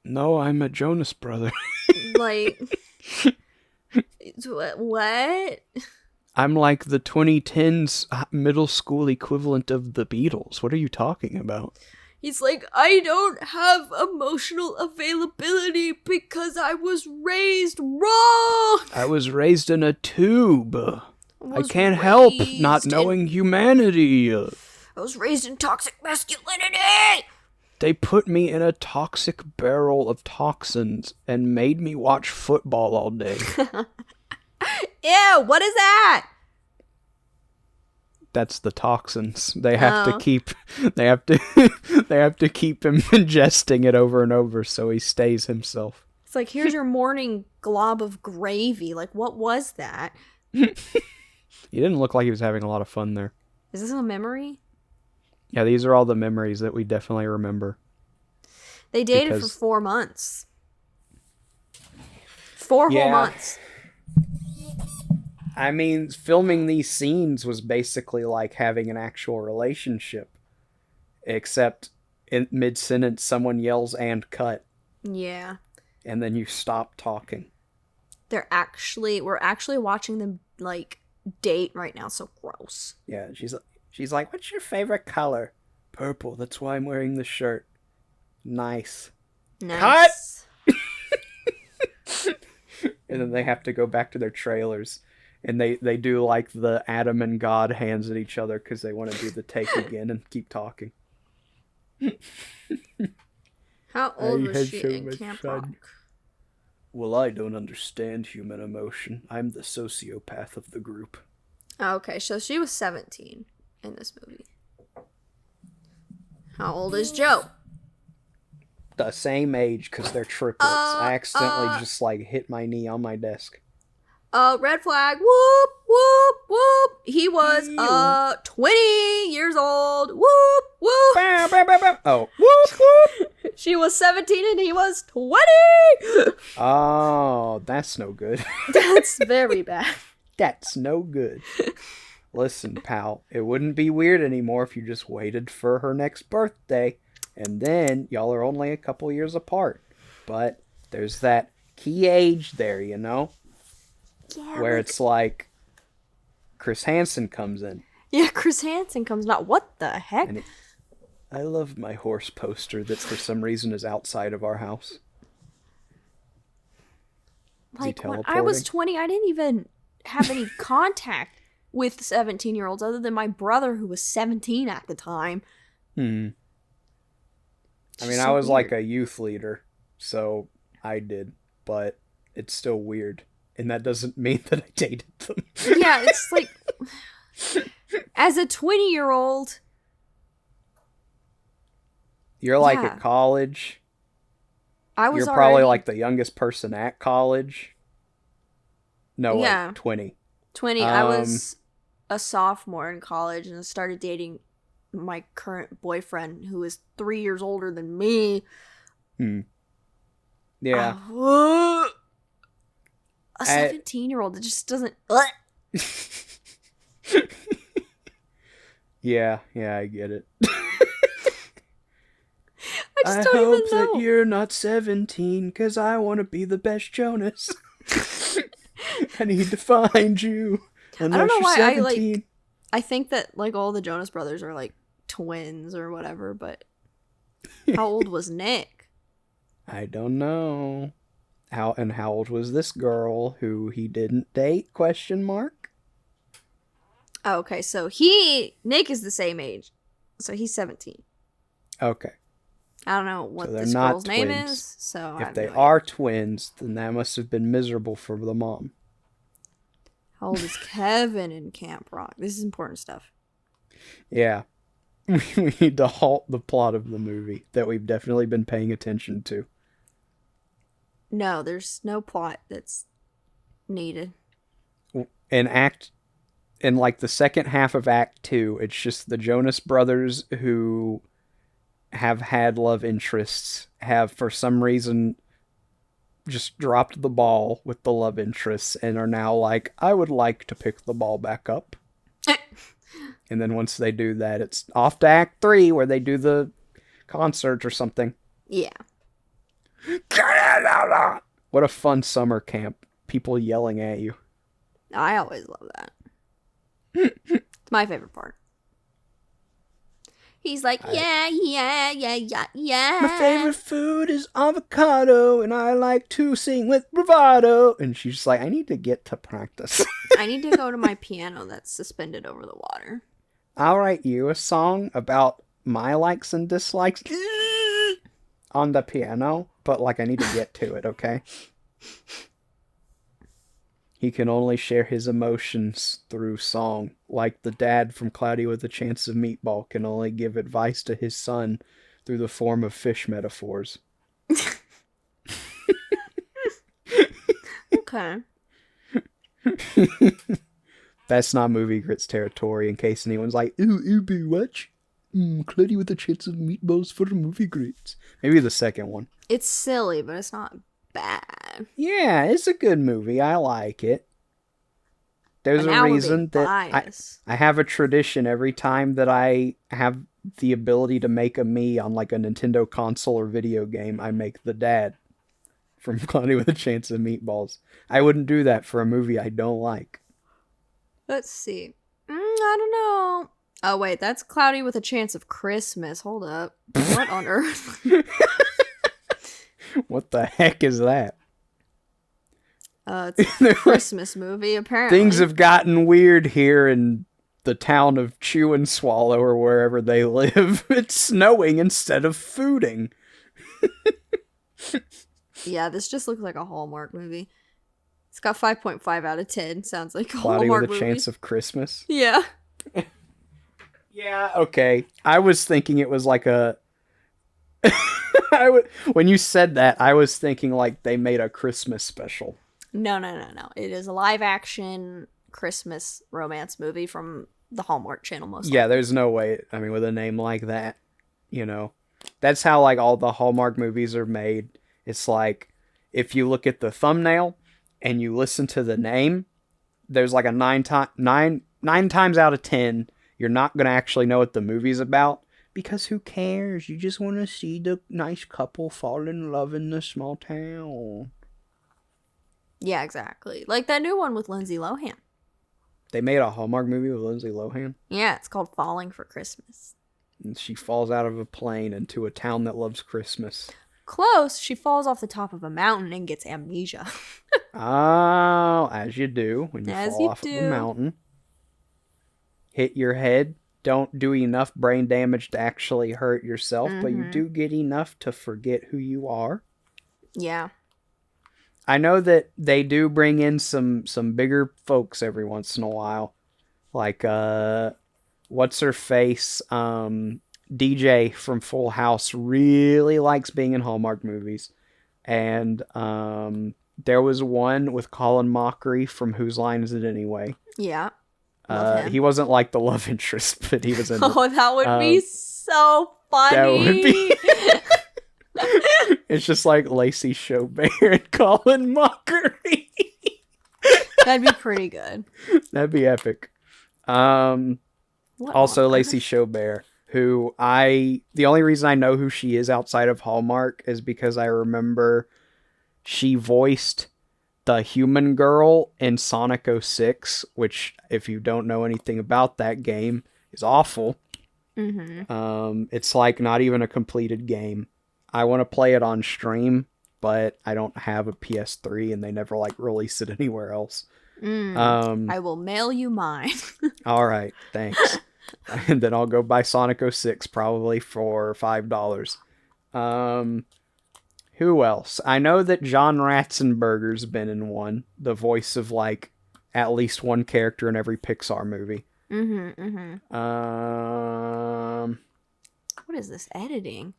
No, I'm a Jonas brother. like, what? I'm like the 2010s middle school equivalent of the Beatles. What are you talking about? He's like, I don't have emotional availability because I was raised wrong. I was raised in a tube. I was can't help not raised knowing humanity. I was raised in toxic masculinity. They put me in a toxic barrel of toxins and made me watch football all day. Ew, what is that? That's the toxins. They have to Oh. keep they have to they have to keep him ingesting it over and over so he stays himself. It's like, here's your morning glob of gravy. Like, what was that? He didn't look like he was having a lot of fun there. Is this a memory? Yeah, these are all the memories that we definitely remember. They dated Because- for 4 months. 4 whole Yeah. months. I mean, filming these scenes was basically like having an actual relationship. Except in mid-sentence, someone yells and cut, Yeah. and then you stop talking. We're actually watching them, like, date right now. So gross. Yeah, she's like, what's your favorite color? Purple, that's why I'm wearing the shirt. Nice. Nice. And then they have to go back to their trailers. And they do like the Adam and God hands at each other because they want to do the take again and keep talking. How old I was had she so in much Camp fun. Rock? Well, I don't understand human emotion. I'm the sociopath of the group. Oh, okay, so she was 17 in this movie. How old is Joe? The same age because they're triplets. I accidentally just like hit my knee on my desk. Red flag. Whoop, whoop, whoop. He was 20 years old. Whoop, whoop. Bow, bow, bow, bow. Oh, whoop, whoop. She was 17 and he was 20. Oh, that's no good. That's very bad. That's no good. Listen, pal, it wouldn't be weird anymore if you just waited for her next birthday, and then y'all are only a couple years apart. But there's that key age there, you know? Yeah, where it's like Chris Hansen comes in. Yeah, Chris Hansen comes out. What the heck? And I love my horse poster that for some reason is outside of our house. Like, when I was 20, I didn't even have any contact with 17-year-olds other than my brother who was 17 at the time. I mean, so I was weird. like a youth leader, so I did, but it's still weird. And that doesn't mean that I dated them. Yeah, it's like, as a 20-year-old... You're like at college. You're probably like the youngest person at college. No, Yeah. like 20. 20. I was a sophomore in college and I started dating my current boyfriend who is 3 years older than me. Yeah. A 17-year-old, it just doesn't... Yeah, I get it. I just don't even know. That you're not 17, because I want to be the best Jonas. I need to find you. I don't know why 17. I think that like all the Jonas Brothers are like twins or whatever, but how old was Nick? I don't know. How old was this girl who he didn't date? ? Oh, okay, so Nick is the same age. So he's 17. Okay. I don't know what So they're this not girl's name twins. is. So If they are twins, then that must have been miserable for the mom. How old is Kevin in Camp Rock? This is important stuff. Yeah. We need to halt the plot of the movie that we've definitely been paying attention to. No, there's no plot that's needed. In like the second half of Act 2, it's just the Jonas Brothers who have had love interests have for some reason just dropped the ball with the love interests and are now like, I would like to pick the ball back up. And then once they do that, it's off to Act 3 where they do the concert or something. Yeah. What a fun summer camp. People yelling at you. I always love that. It's my favorite part. He's like, yeah. My favorite food is avocado, and I like to sing with bravado. And she's just like, I need to get to practice. I need to go to my piano that's suspended over the water. I'll write you a song about my likes and dislikes on the piano, but like I need to get to it, okay? He can only share his emotions through song, like the dad from Cloudy with a Chance of Meatball can only give advice to his son through the form of fish metaphors. Okay. That's not Movie Grits territory, in case anyone's like, ooh, boo, watch Cloudy with a Chance of Meatballs for Movie Grits. Maybe the second one. It's silly, but it's not bad. Yeah, it's a good movie. I like it. There's a reason that I have a tradition every time that I have the ability to make a me on like a Nintendo console or video game, I make the dad from Cloudy with a Chance of Meatballs. I wouldn't do that for a movie I don't like. Let's see. I don't know. Oh, wait, that's Cloudy with a Chance of Christmas. Hold up. What on earth? What the heck is that? It's a Christmas movie, apparently. Things have gotten weird here in the town of Chew and Swallow or wherever they live. It's snowing instead of fooding. Yeah, this just looks like a Hallmark movie. It's got 5.5 out of 10. Sounds like a Cloudy Hallmark with a movie. Chance of Christmas? Yeah. Yeah, okay. I was thinking it was like a... When you said that, I was thinking like they made a Christmas special. No. It is a live action Christmas romance movie from the Hallmark Channel, most Yeah, likely. there's no way. I mean, with a name like that, you know, that's how like all the Hallmark movies are made. It's like if you look at the thumbnail and you listen to the name, there's like a nine times out of 10, you're not gonna actually know what the movie's about because who cares? You just want to see the nice couple fall in love in the small town. Yeah, exactly. Like that new one with Lindsay Lohan. They made a Hallmark movie with Lindsay Lohan, Yeah, it's called Falling for Christmas. and she falls out of a plane into a town that loves Christmas. Close. She falls off the top of a mountain and gets amnesia. Oh, as you do when you As fall you off of a do. mountain. Hit your head. Don't do enough brain damage to actually hurt yourself, but you do get enough to forget who you are. Yeah. I know that they do bring in some bigger folks every once in a while. Like what's her face? DJ from Full House really likes being in Hallmark movies. And there was one with Colin Mockery from Whose Line Is It Anyway? Yeah. Love him. He wasn't like the love interest, but he was in it. Oh, that would be so funny. That would be. It's just like Lacey Chabert and Colin Mockery. That'd be pretty good. That'd be epic. What Also, on Lacey earth? Chabert, who the only reason I know who she is outside of Hallmark is because I remember she voiced the human girl in Sonic 06, which, if you don't know anything about that game, is awful. It's like not even a completed game. I want to play it on stream, but I don't have a PS3 and they never like release it anywhere else. I will mail you mine. All right, thanks. And then I'll go buy Sonic 06 probably for $5. Who else? I know that John Ratzenberger's been in one, the voice of like at least one character in every Pixar movie. What is this editing?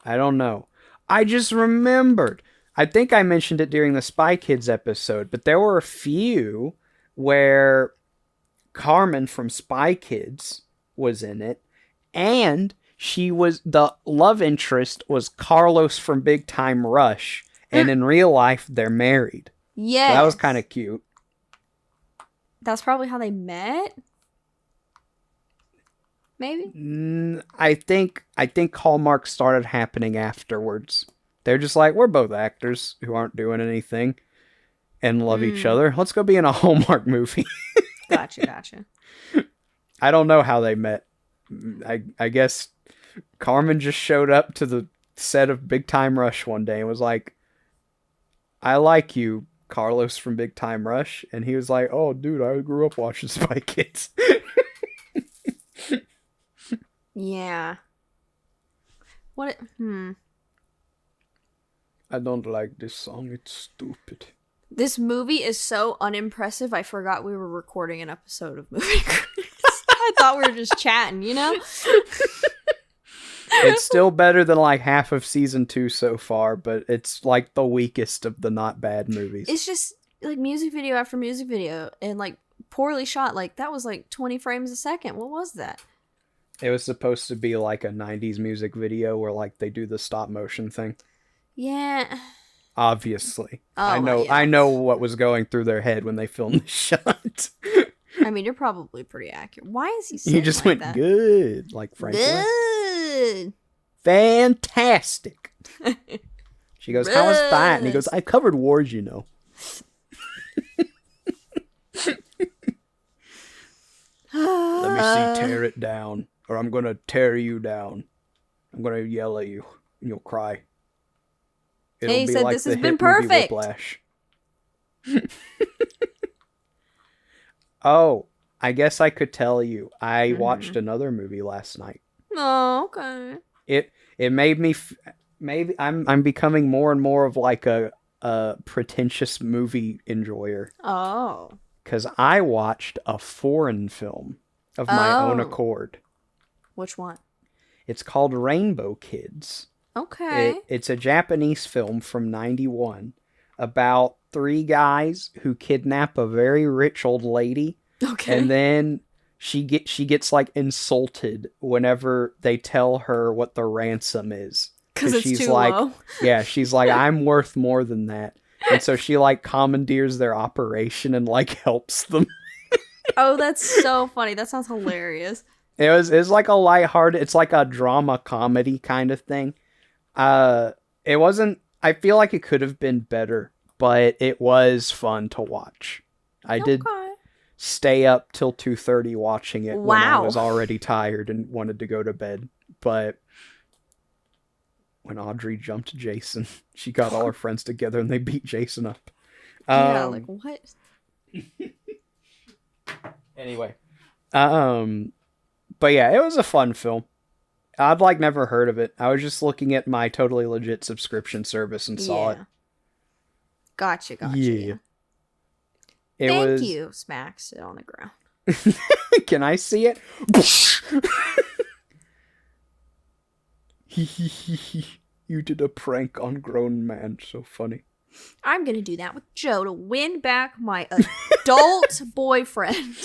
I don't know. I just remembered. I think I mentioned it during the Spy Kids episode, but there were a few where Carmen from Spy Kids was in it, and the love interest was Carlos from Big Time Rush, and in real life they're married. Yeah. So that was kind of cute. That's probably how they met. Maybe. I think Hallmark started happening afterwards. They're just like, we're both actors who aren't doing anything and love each other. Let's go be in a Hallmark movie. Gotcha. I don't know how they met. I guess Carmen just showed up to the set of Big Time Rush one day and was like, I like you, Carlos from Big Time Rush. And he was like, oh, dude, I grew up watching Spy Kids. Yeah. I don't like this song. It's stupid. This movie is so unimpressive, I forgot we were recording an episode of Movie Critics. I thought we were just chatting, you know? It's still better than like half of season 2 so far, but it's like the weakest of the not bad movies. It's just like music video after music video and like poorly shot. Like that was like 20 frames a second. What was that? It was supposed to be like a 90s music video where like they do the stop motion thing. Yeah. Obviously. Oh, I know what was going through their head when they filmed the shot. I mean, you're probably pretty accurate. Why is he saying He just like went, that? good, like Frank West. Good. Fantastic. She goes, how was that? And he goes, I covered wars, you know. Let me see, tear it down, or I'm going to tear you down. I'm going to yell at you, and you'll cry. It'll He be said like this the has been hit movie perfect. Whiplash. Oh, I guess I could tell you. I watched another movie last night. Oh, okay. It made me maybe I'm becoming more and more of like a pretentious movie enjoyer. Oh. Because I watched a foreign film of my own Oh. accord. Which one? It's called Rainbow Kids. Okay. It's a Japanese film from '91. about 3 guys who kidnap a very rich old lady. Okay. And then she gets like insulted whenever they tell her what the ransom is. Because it's she's too like, low. Yeah, she's like, I'm worth more than that. And so she like commandeers their operation and like helps them. Oh, that's so funny. That sounds hilarious. It's like a lighthearted, it's like a drama comedy kind of thing. It wasn't, I feel like it could have been better, but it was fun to watch. I did stay up till 2:30 watching it when I was already tired and wanted to go to bed. But when Audrey jumped Jason, she got all her friends together and they beat Jason up. Yeah, like what? Anyway. But yeah, it was a fun film. I'd like never heard of it. I was just looking at my totally legit subscription service and saw it. Gotcha. Yeah. Thank you. Smacks it on the ground. Can I see it? You did a prank on grown man. So funny. I'm gonna do that with Joe to win back my adult boyfriend.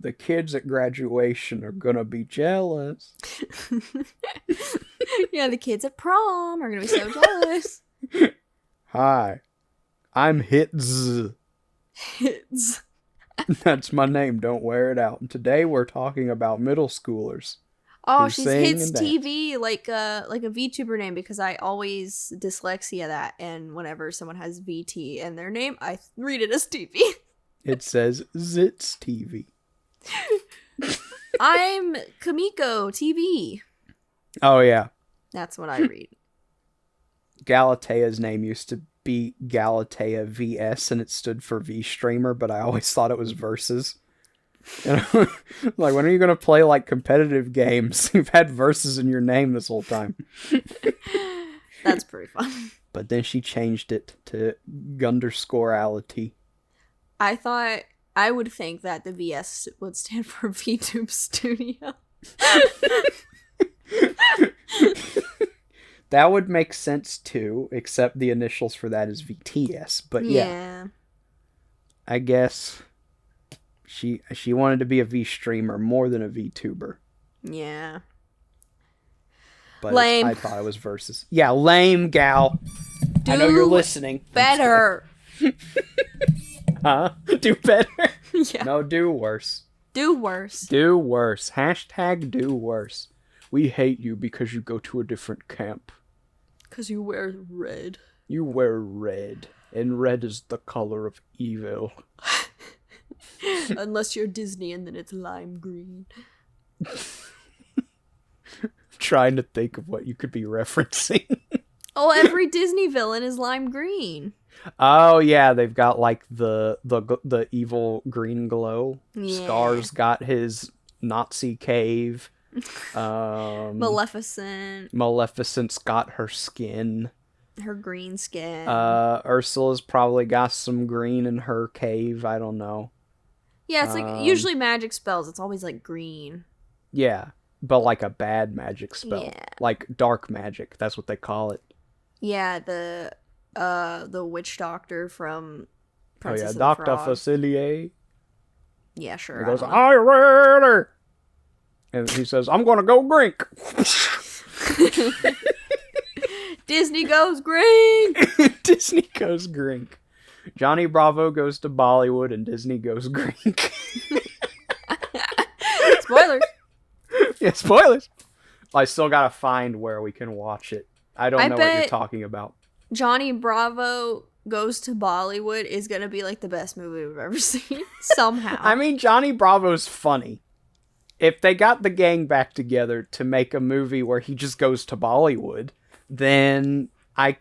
The kids at graduation are gonna be jealous. Yeah, the kids at prom are gonna be so jealous. Hi, I'm Hitz. Hitz. That's my name, don't wear it out. And today we're talking about middle schoolers. Oh, she's Hits TV, like a VTuber name, because I always dyslexia that, and whenever someone has VT in their name, I read it as TV. It says Zits TV. I'm Kamiko TV. Oh yeah. That's what I read. Galatea's name used to be Galatea VS, and it stood for V Streamer, but I always thought it was Versus. And like, when are you gonna play like competitive games? You've had Versus in your name this whole time. That's pretty fun. But then she changed it to Gunderscoreality. I would think that the VS would stand for VTube Studio. That would make sense too, except the initials for that is VTS. But yeah. I guess she wanted to be a V streamer more than a VTuber. Yeah. But lame. I thought it was Versus. Yeah, lame gal. I know you're listening. Better. Huh? Do better? Yeah. No, do worse. Do worse. Do worse. Hashtag do worse. We hate you because you go to a different camp. Because you wear red. You wear red. And red is the color of evil. Unless you're Disney and then it's lime green. Trying to think of what you could be referencing. Oh, every Disney villain is lime green. Oh yeah, they've got like the evil green glow. Yeah. Scar's got his Nazi cave. Maleficent's got her skin. Her green skin. Ursula's probably got some green in her cave. I don't know. Yeah, it's like usually magic spells. It's always like green. Yeah, but like a bad magic spell, yeah. Like dark magic. That's what they call it. Yeah, the witch doctor from Princess of the Dr. Frog. Facilier. Yeah, sure. He goes, "I read her," and he says, "I'm gonna go drink." Disney goes green. Disney goes green. Johnny Bravo goes to Bollywood, and Disney goes green. Spoilers. Yeah, spoilers. I still gotta find where we can watch it. I don't know what you're talking about. Johnny Bravo goes to Bollywood is gonna be like the best movie we've ever seen. Somehow. I mean, Johnny Bravo's funny. If they got the gang back together to make a movie where he just goes to Bollywood, then I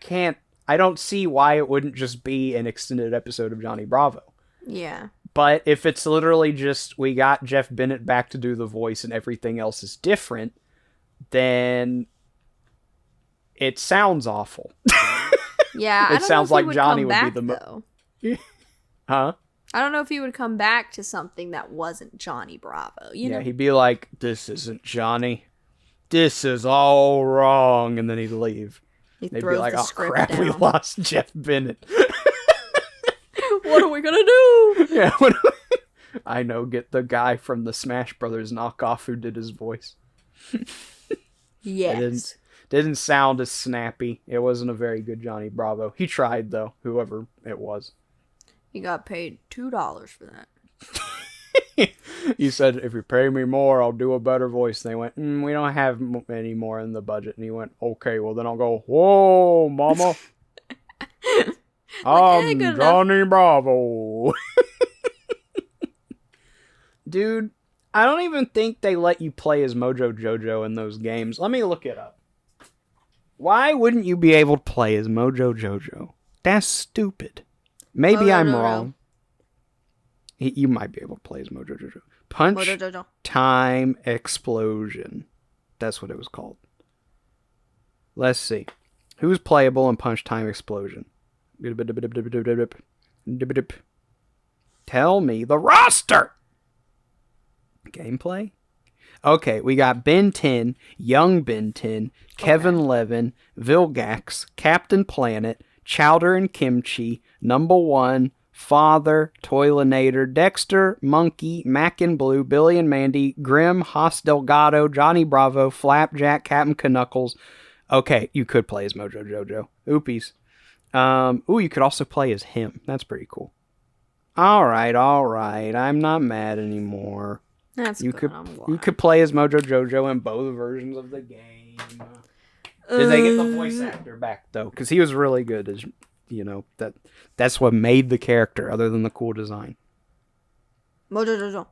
don't see why it wouldn't just be an extended episode of Johnny Bravo. Yeah. But if it's literally just, we got Jeff Bennett back to do the voice and everything else is different, then it sounds awful. Yeah, it sounds like Johnny would be the Huh? I don't know if he would come back to something that wasn't Johnny Bravo. You know? He'd be like, "This isn't Johnny. This is all wrong," and then he'd leave. He They'd be throws like, the "Oh script crap, we down. lost Jeff Bennett." What are we gonna do? Yeah, I know. Get the guy from the Smash Brothers knockoff who did his voice. Yes. Didn't sound as snappy. It wasn't a very good Johnny Bravo. He tried though, whoever it was. He got paid $2 for that. He said, "If you pay me more, I'll do a better voice." And they went, "We don't have any more in the budget." And he went, "Okay, well then I'll go, whoa, mama. I'm good Johnny Bravo." Dude, I don't even think they let you play as Mojo Jojo in those games. Let me look it up. Why wouldn't you be able to play as Mojo Jojo? That's stupid. Maybe Mojo I'm Jojo. wrong. You might be able to play as Mojo Jojo. Punch Mojo Jojo. Time Explosion. That's what it was called. Let's see. Who's playable in Punch Time Explosion? Tell me the roster! Gameplay? Okay, we got Ben 10, Young Ben 10, Kevin Levin, Vilgax, Captain Planet, Chowder and Kimchi, Number 1, Father, Toilinator, Dexter, Monkey, Mac and Blue, Billy and Mandy, Grim, Haas Delgado, Johnny Bravo, Flapjack, Captain Knuckles. Okay, you could play as Mojo Jojo. Oopies. You could also play as him. That's pretty cool. Alright. I'm not mad anymore. That's You good. you could play as Mojo Jojo in both versions of the game. Did they get the voice actor back though? Because he was really good as that's what made the character, other than the cool design. Mojo Jojo.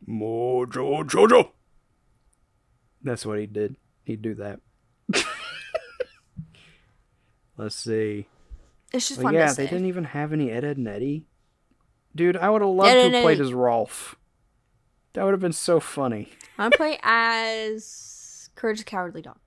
Mojo Jojo. That's what he did. He'd do that. Let's see. It's just Well, fun yeah, to say. they didn't even have any Ed, Edd, and Eddie. Dude, I would have loved Ed, to Edd, have played Eddie. as Rolf. That would have been so funny. I play as Courage the Cowardly Dog.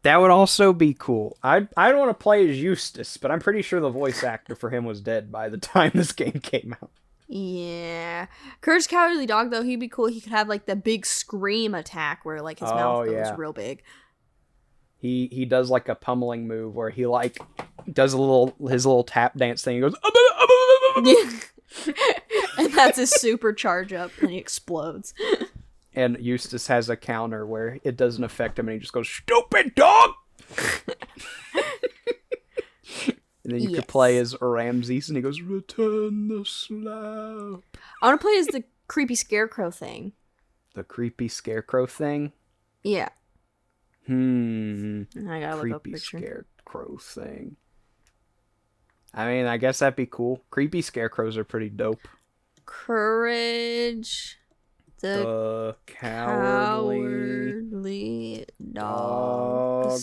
That would also be cool. I don't want to play as Eustace, but I'm pretty sure the voice actor for him was dead by the time this game came out. Yeah. Courage the Cowardly Dog, though, he'd be cool. He could have, like, the big scream attack where, like, his mouth goes real big. He does, like, a pummeling move where he, like, does his little tap dance thing. He goes... And that's his super charge up, and he explodes. And Eustace has a counter where it doesn't affect him, and he just goes, "Stupid dog!" And then you could play as Ramses, and he goes, "Return the slap." I want to play as the creepy scarecrow thing. The creepy scarecrow thing? Yeah. I gotta look up a Creepy picture. scarecrow thing. I mean, I guess that'd be cool. Creepy scarecrows are pretty dope. Courage the cowardly dog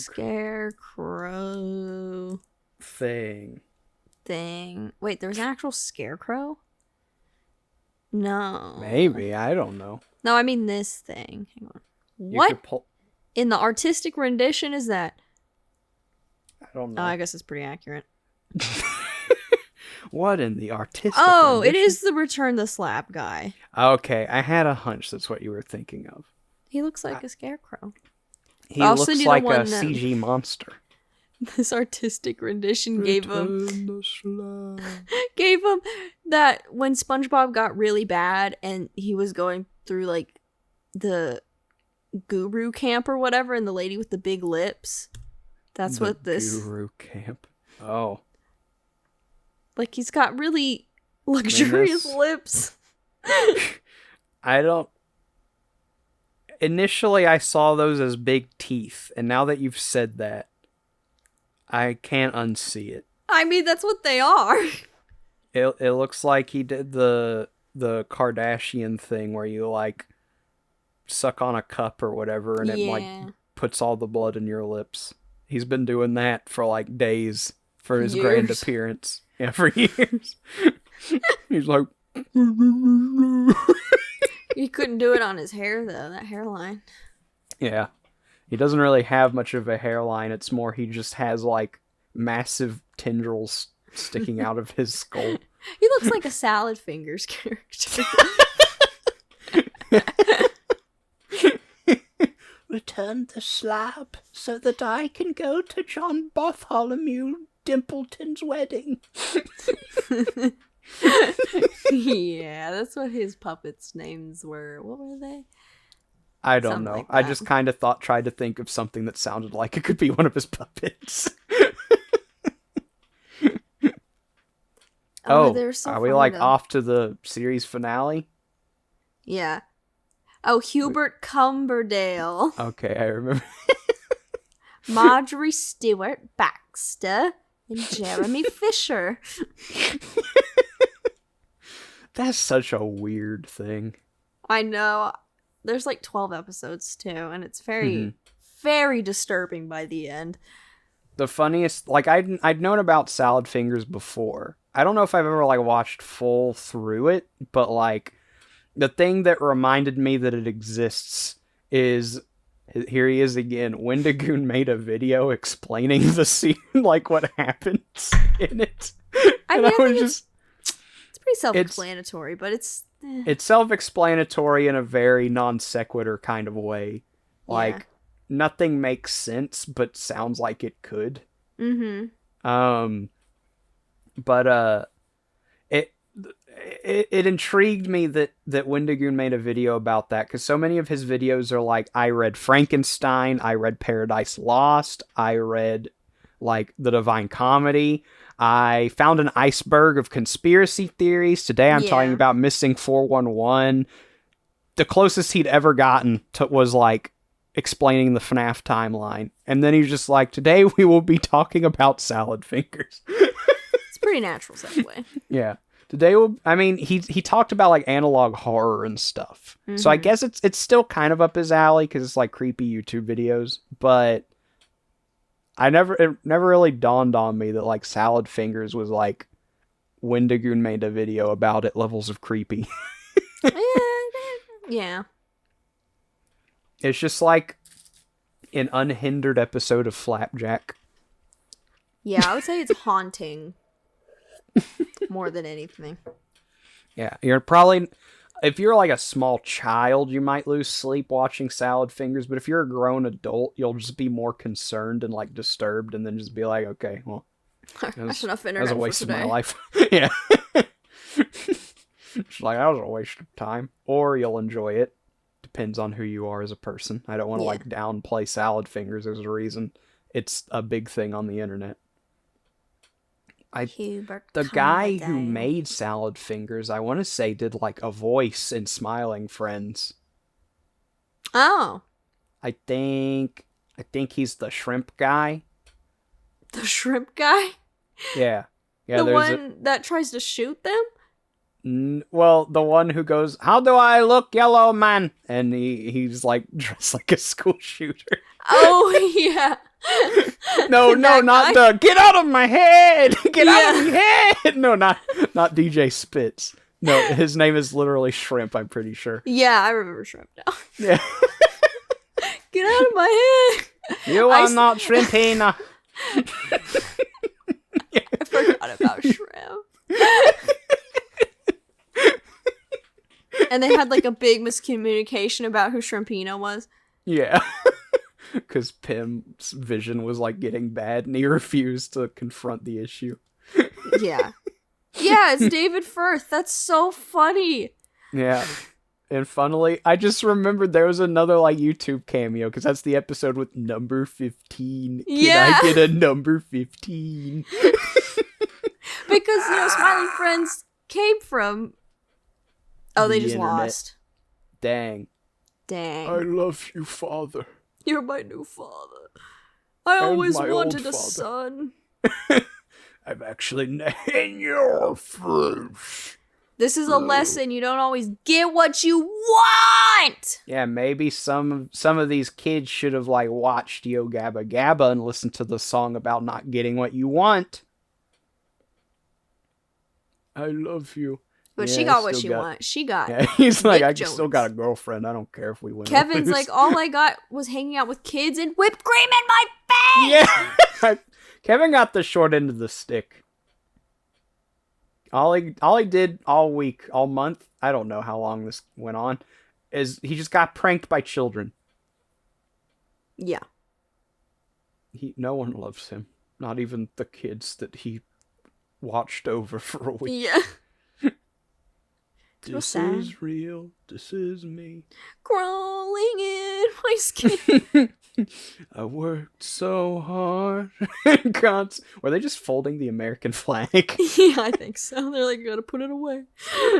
scarecrow thing. Wait, there was an actual scarecrow? No. Maybe, I don't know. No, I mean this thing. Hang on. You What could in the artistic rendition is that? I don't know. Oh, I guess it's pretty accurate. What in the artistic Oh, rendition? it is the Return the Slap guy. Okay, I had a hunch that's what you were thinking of. He looks like a scarecrow. He I'll looks send you the like a one, CG monster. This artistic rendition gave him the slap. gave him that when SpongeBob got really bad and he was going through like the guru camp or whatever, and the lady with the big lips. That's what this Guru camp. Oh. Like he's got really luxurious this- lips. I don't. Initially, I saw those as big teeth, and now that you've said that, I can't unsee it. I mean, that's what they are. It looks like he did the Kardashian thing where you like suck on a cup or whatever, and it like puts all the blood in your lips. He's been doing that for like days for his grand Years. appearance. Yeah, for years. He's like. He couldn't do it on his hair though, that hairline. Yeah. He doesn't really have much of a hairline. It's more he just has like massive tendrils sticking out of his skull. He looks like a Salad Fingers character. Return the slab, so that I can go to John Bartholomew Dimpleton's wedding. Yeah, that's what his puppets' names were. What were they? I don't Something know. like I that. just kind of tried to think of something that sounded like it could be one of his puppets. Oh, they're so are we funny, like though. off to the series finale? Yeah. Oh, Hubert Cumberdale, Okay, I remember. Marjorie Stewart Baxter, and Jeremy Fisher. That's such a weird thing. I know. There's like 12 episodes too, and it's very, Mhm. very disturbing by the end. The funniest, like I'd known about Salad Fingers before. I don't know if I've ever like watched full through it, but like the thing that reminded me that it exists is here he is again. Wendigoon made a video explaining the scene, like what happens in it. I And mean, I was think just it's pretty self-explanatory, but it's it's self-explanatory in a very non sequitur kind of way. Like nothing makes sense, but sounds like it could. Mm-hmm. But it intrigued me that Wendigoon made a video about that, because so many of his videos are like, I read Frankenstein, I read Paradise Lost, I read like The Divine Comedy, I found an iceberg of conspiracy theories. Today I'm talking about Missing 411. The closest he'd ever gotten was like explaining the FNAF timeline, and then he's just like, today we will be talking about Salad Fingers. It's a pretty natural segue. Yeah. Today he talked about like analog horror and stuff. Mm-hmm. So I guess it's still kind of up his alley because it's like creepy YouTube videos, but it never really dawned on me that like Salad Fingers was like Wendigoon made a video about it levels of creepy. Yeah. It's just like an unhindered episode of Flapjack. Yeah, I would say it's haunting more than anything. Yeah, you're probably, if you're like a small child, you might lose sleep watching Salad Fingers, but if you're a grown adult, you'll just be more concerned and like disturbed, and then just be like, okay, well, that's enough internet. That was a waste for of today. my life. Yeah. It's like, that was a waste of time. Or you'll enjoy it. Depends on who you are as a person. I don't want to like downplay Salad Fingers. There's a reason it's a big thing on the internet. The guy who made Salad Fingers, I want to say, did like a voice in Smiling Friends. Oh. I think he's the shrimp guy. The shrimp guy? Yeah. The one that tries to shoot them? Well, the one who goes, "How do I look, yellow man?" And he's like dressed like a school shooter. Oh, yeah. No, not the "get out of my head, get out of my head." No, not DJ Spitz. No, his name is literally Shrimp. I'm pretty sure. Yeah, I remember Shrimp now. Yeah. Get out of my head. You are not Shrimpina. I forgot about Shrimp. And they had like a big miscommunication about who Shrimpina was. Yeah. Because Pim's vision was like getting bad and he refused to confront the issue. Yeah. Yeah, it's David Firth. That's so funny. Yeah. And funnily, I just remembered there was another like YouTube cameo, because that's the episode with number 15. Can I get a number 15? Because, Smiling Friends came from... Oh, they just internet. lost. Dang. I love you, father. You're my new father. I always wanted a son. I'm actually in your face. This is a lesson. You don't always get what you want. Yeah, maybe some of these kids should have like watched Yo Gabba Gabba and listened to the song about not getting what you want. I love you. But she got what she wanted. She got. Yeah, he's like, I Jones. still got a girlfriend. I don't care if we win. Kevin's like, all I got was hanging out with kids and whipped cream in my face. Yeah. Kevin got the short end of the stick. All he did all week, all month, I don't know how long this went on, is he just got pranked by children. Yeah. No one loves him. Not even the kids that he watched over for a week. Yeah. This is real. This is me. Crawling in my skin. I worked so hard. Were they just folding the American flag? Yeah, I think so. They're like, gotta put it away.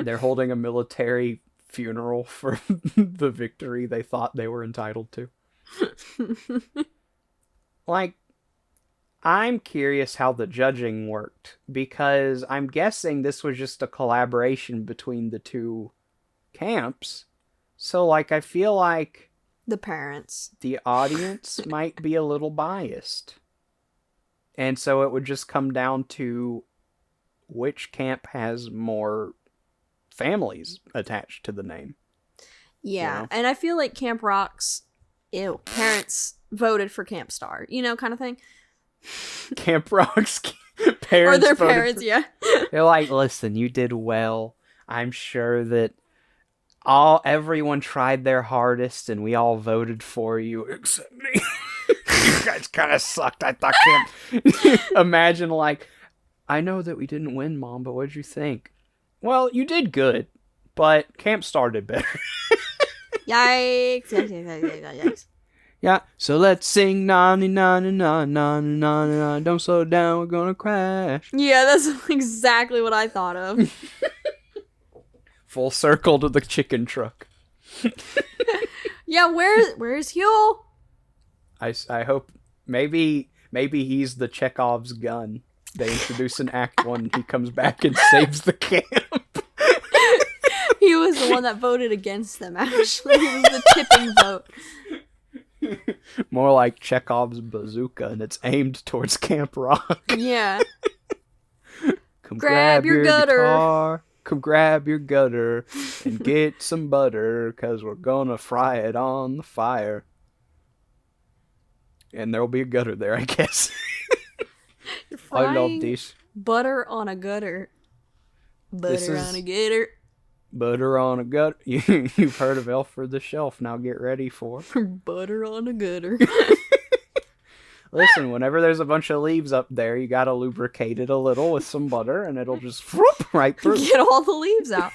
They're holding a military funeral for the victory they thought they were entitled to. Like, I'm curious how the judging worked, because I'm guessing this was just a collaboration between the two camps. So, like, I feel like The parents. the audience might be a little biased. And so it would just come down to which camp has more families attached to the name. Yeah, You know? and I feel like Camp Rock's parents voted for Camp Star, kind of thing. Camp Rock's parents. Or their voted parents, for- yeah. They're like, listen, you did well. I'm sure that everyone tried their hardest and we all voted for you except me. You guys kind of sucked. I thought Camp... Imagine, like, I know that we didn't win, Mom, but what'd you think? Well, you did good, but Camp started better. Yikes. Yikes. Yeah, so let's sing na na na na na na na na. Don't slow down, we're gonna crash. Yeah, that's exactly what I thought of. Full circle to the chicken truck. Yeah, where's Huel? I hope maybe he's the Chekhov's gun. They introduce an Act 1 and he comes back and saves the camp. He was the one that voted against them, actually. He was the tipping vote. More like Chekhov's bazooka, and it's aimed towards Camp Rock. Yeah. Come Grab your gutter. Guitar, come grab your gutter and get some butter, cause we're gonna fry it on the fire. And there'll be a gutter there, I guess. You're I love frying this. butter on a gutter. This Butter is- on a gutter. Butter on a gutter. You've heard of Elf for the Shelf. Now get ready for. Butter on a gutter. Listen, whenever there's a bunch of leaves up there, you gotta lubricate it a little with some butter, and it'll just whoop right through. Get all the leaves out.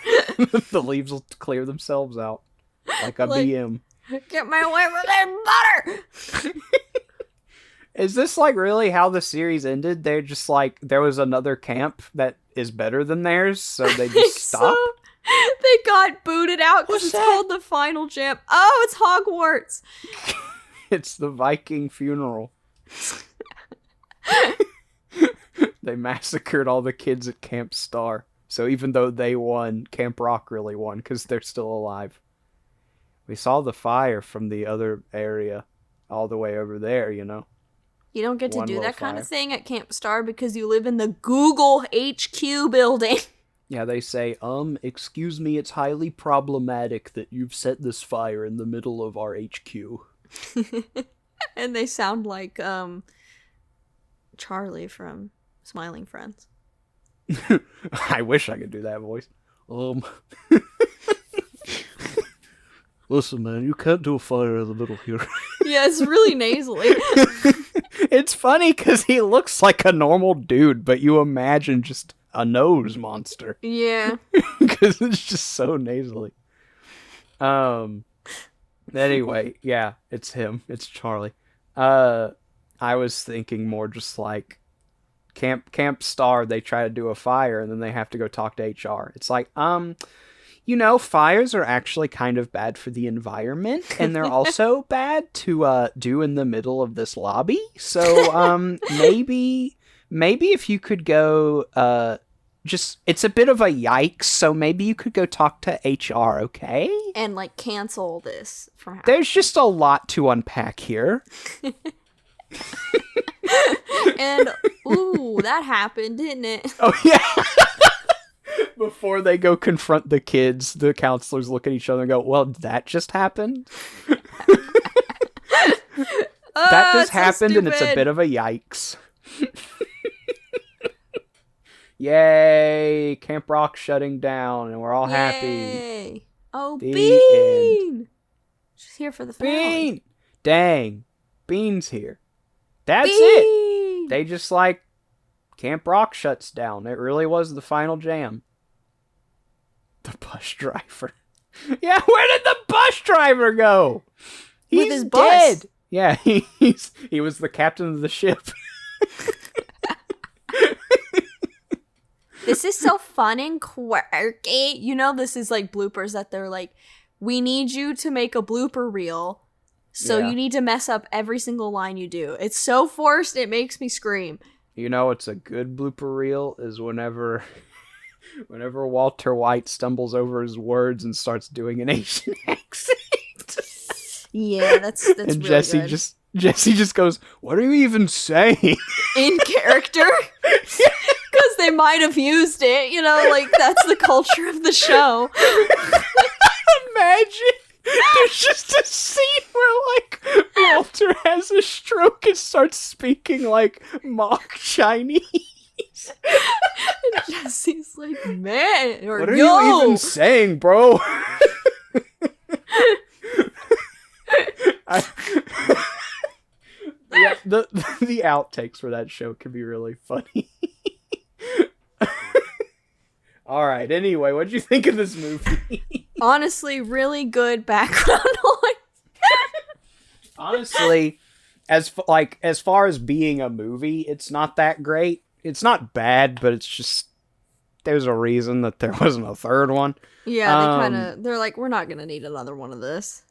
The leaves will clear themselves out like a Like- BM. Get my way with that butter. Is this like really how the series ended? They're just like, there was another camp that is better than theirs, so they just stopped? So, they got booted out because What's it's that? called the final champ. Oh, it's Hogwarts. It's the Viking funeral. They massacred all the kids at Camp Star. So even though they won, Camp Rock really won because they're still alive. We saw the fire from the other area all the way over there, you know? You don't get to One do little that kind of fire. thing at Camp Star because you live in the Google HQ building. Yeah, they say, excuse me, it's highly problematic that you've set this fire in the middle of our HQ. And they sound like Charlie from Smiling Friends. I wish I could do that voice. Listen, man, you can't do a fire in the middle here. Yeah, it's really nasally. It's funny because he looks like a normal dude, but you imagine just a nose monster. Yeah. Because it's just so nasally. Anyway, yeah, it's him. It's Charlie. I was thinking more just like Camp Star, they try to do a fire and then they have to go talk to HR. It's like, fires are actually kind of bad for the environment, and they're also bad to do in the middle of this lobby. So, maybe if you could go, it's a bit of a yikes, so maybe you could go talk to HR, okay? And like cancel this from happening. There's just a lot to unpack here. And ooh, that happened, didn't it? Oh, yeah. Before they go confront the kids, the counselors look at each other and go, well, that just happened? That just it's so happened, and it's a stupid. bit of a yikes. Yay! Camp Rock shutting down, and we're all happy. Yay. Oh, The Bean! She's here for the finale. Bean! Dang. Bean's here. That's it. They just like Camp Rock shuts down. It really was the final jam. The bus driver. Yeah, where did the bus driver go? With He's his dead. bus. Yeah, he was the captain of the ship. This is so fun and quirky. You know, this is like bloopers that they're like, we need you to make a blooper reel. So Yeah. you need to mess up every single line you do. It's so forced, it makes me scream. You know, it's a good blooper reel is whenever Walter White stumbles over his words and starts doing an Asian accent. Yeah, that's And really Jesse good. just goes, "What are you even saying?" In character? Because they might have used it, you know, like that's the culture of the show. Imagine there's just a scene where like Walter has a stroke and starts speaking like mock Chinese. And Jesse's like, man, or What are yo. you even saying, bro? Yeah, the outtakes for that show can be really funny. All right. Anyway, what'd you think of this movie? Honestly, really good background noise. Honestly, as far as being a movie, it's not that great. It's not bad, but it's just there's a reason that there wasn't a third one. Yeah, they're like, we're not gonna need another one of this.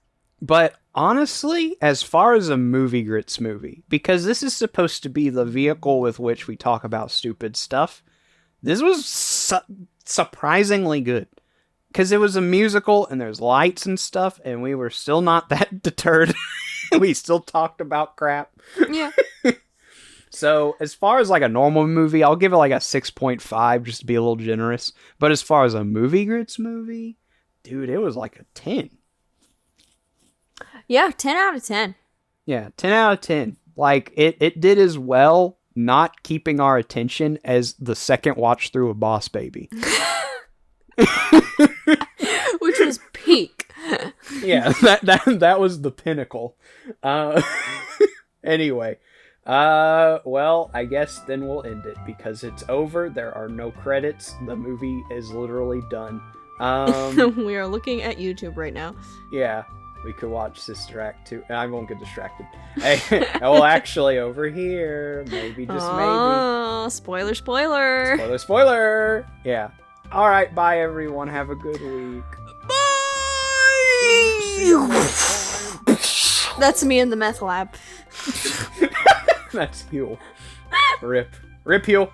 But honestly, as far as a movie grits movie, because this is supposed to be the vehicle with which we talk about stupid stuff, this was surprisingly good. Because it was a musical and there's lights and stuff, and we were still not that deterred. We still talked about crap. Yeah. So, as far as like a normal movie, I'll give it like a 6.5 just to be a little generous. But as far as a movie grits movie, dude, it was like a 10. Yeah, 10 out of 10. Yeah, 10 out of 10. Like, it did as well not keeping our attention as the second watch through of Boss Baby. Which was peak. Yeah, that was the pinnacle. Anyway, well, I guess then we'll end it because it's over. There are no credits. The movie is literally done. We are looking at YouTube right now. Yeah, we could watch Sister Act 2. I won't get distracted. Hey, well, actually, over here, maybe, just maybe. Oh, spoiler. Spoiler, spoiler! Yeah. Alright, bye everyone. Have a good week. Bye! That's me in the meth lab. That's Huel. Rip. Rip, Huel.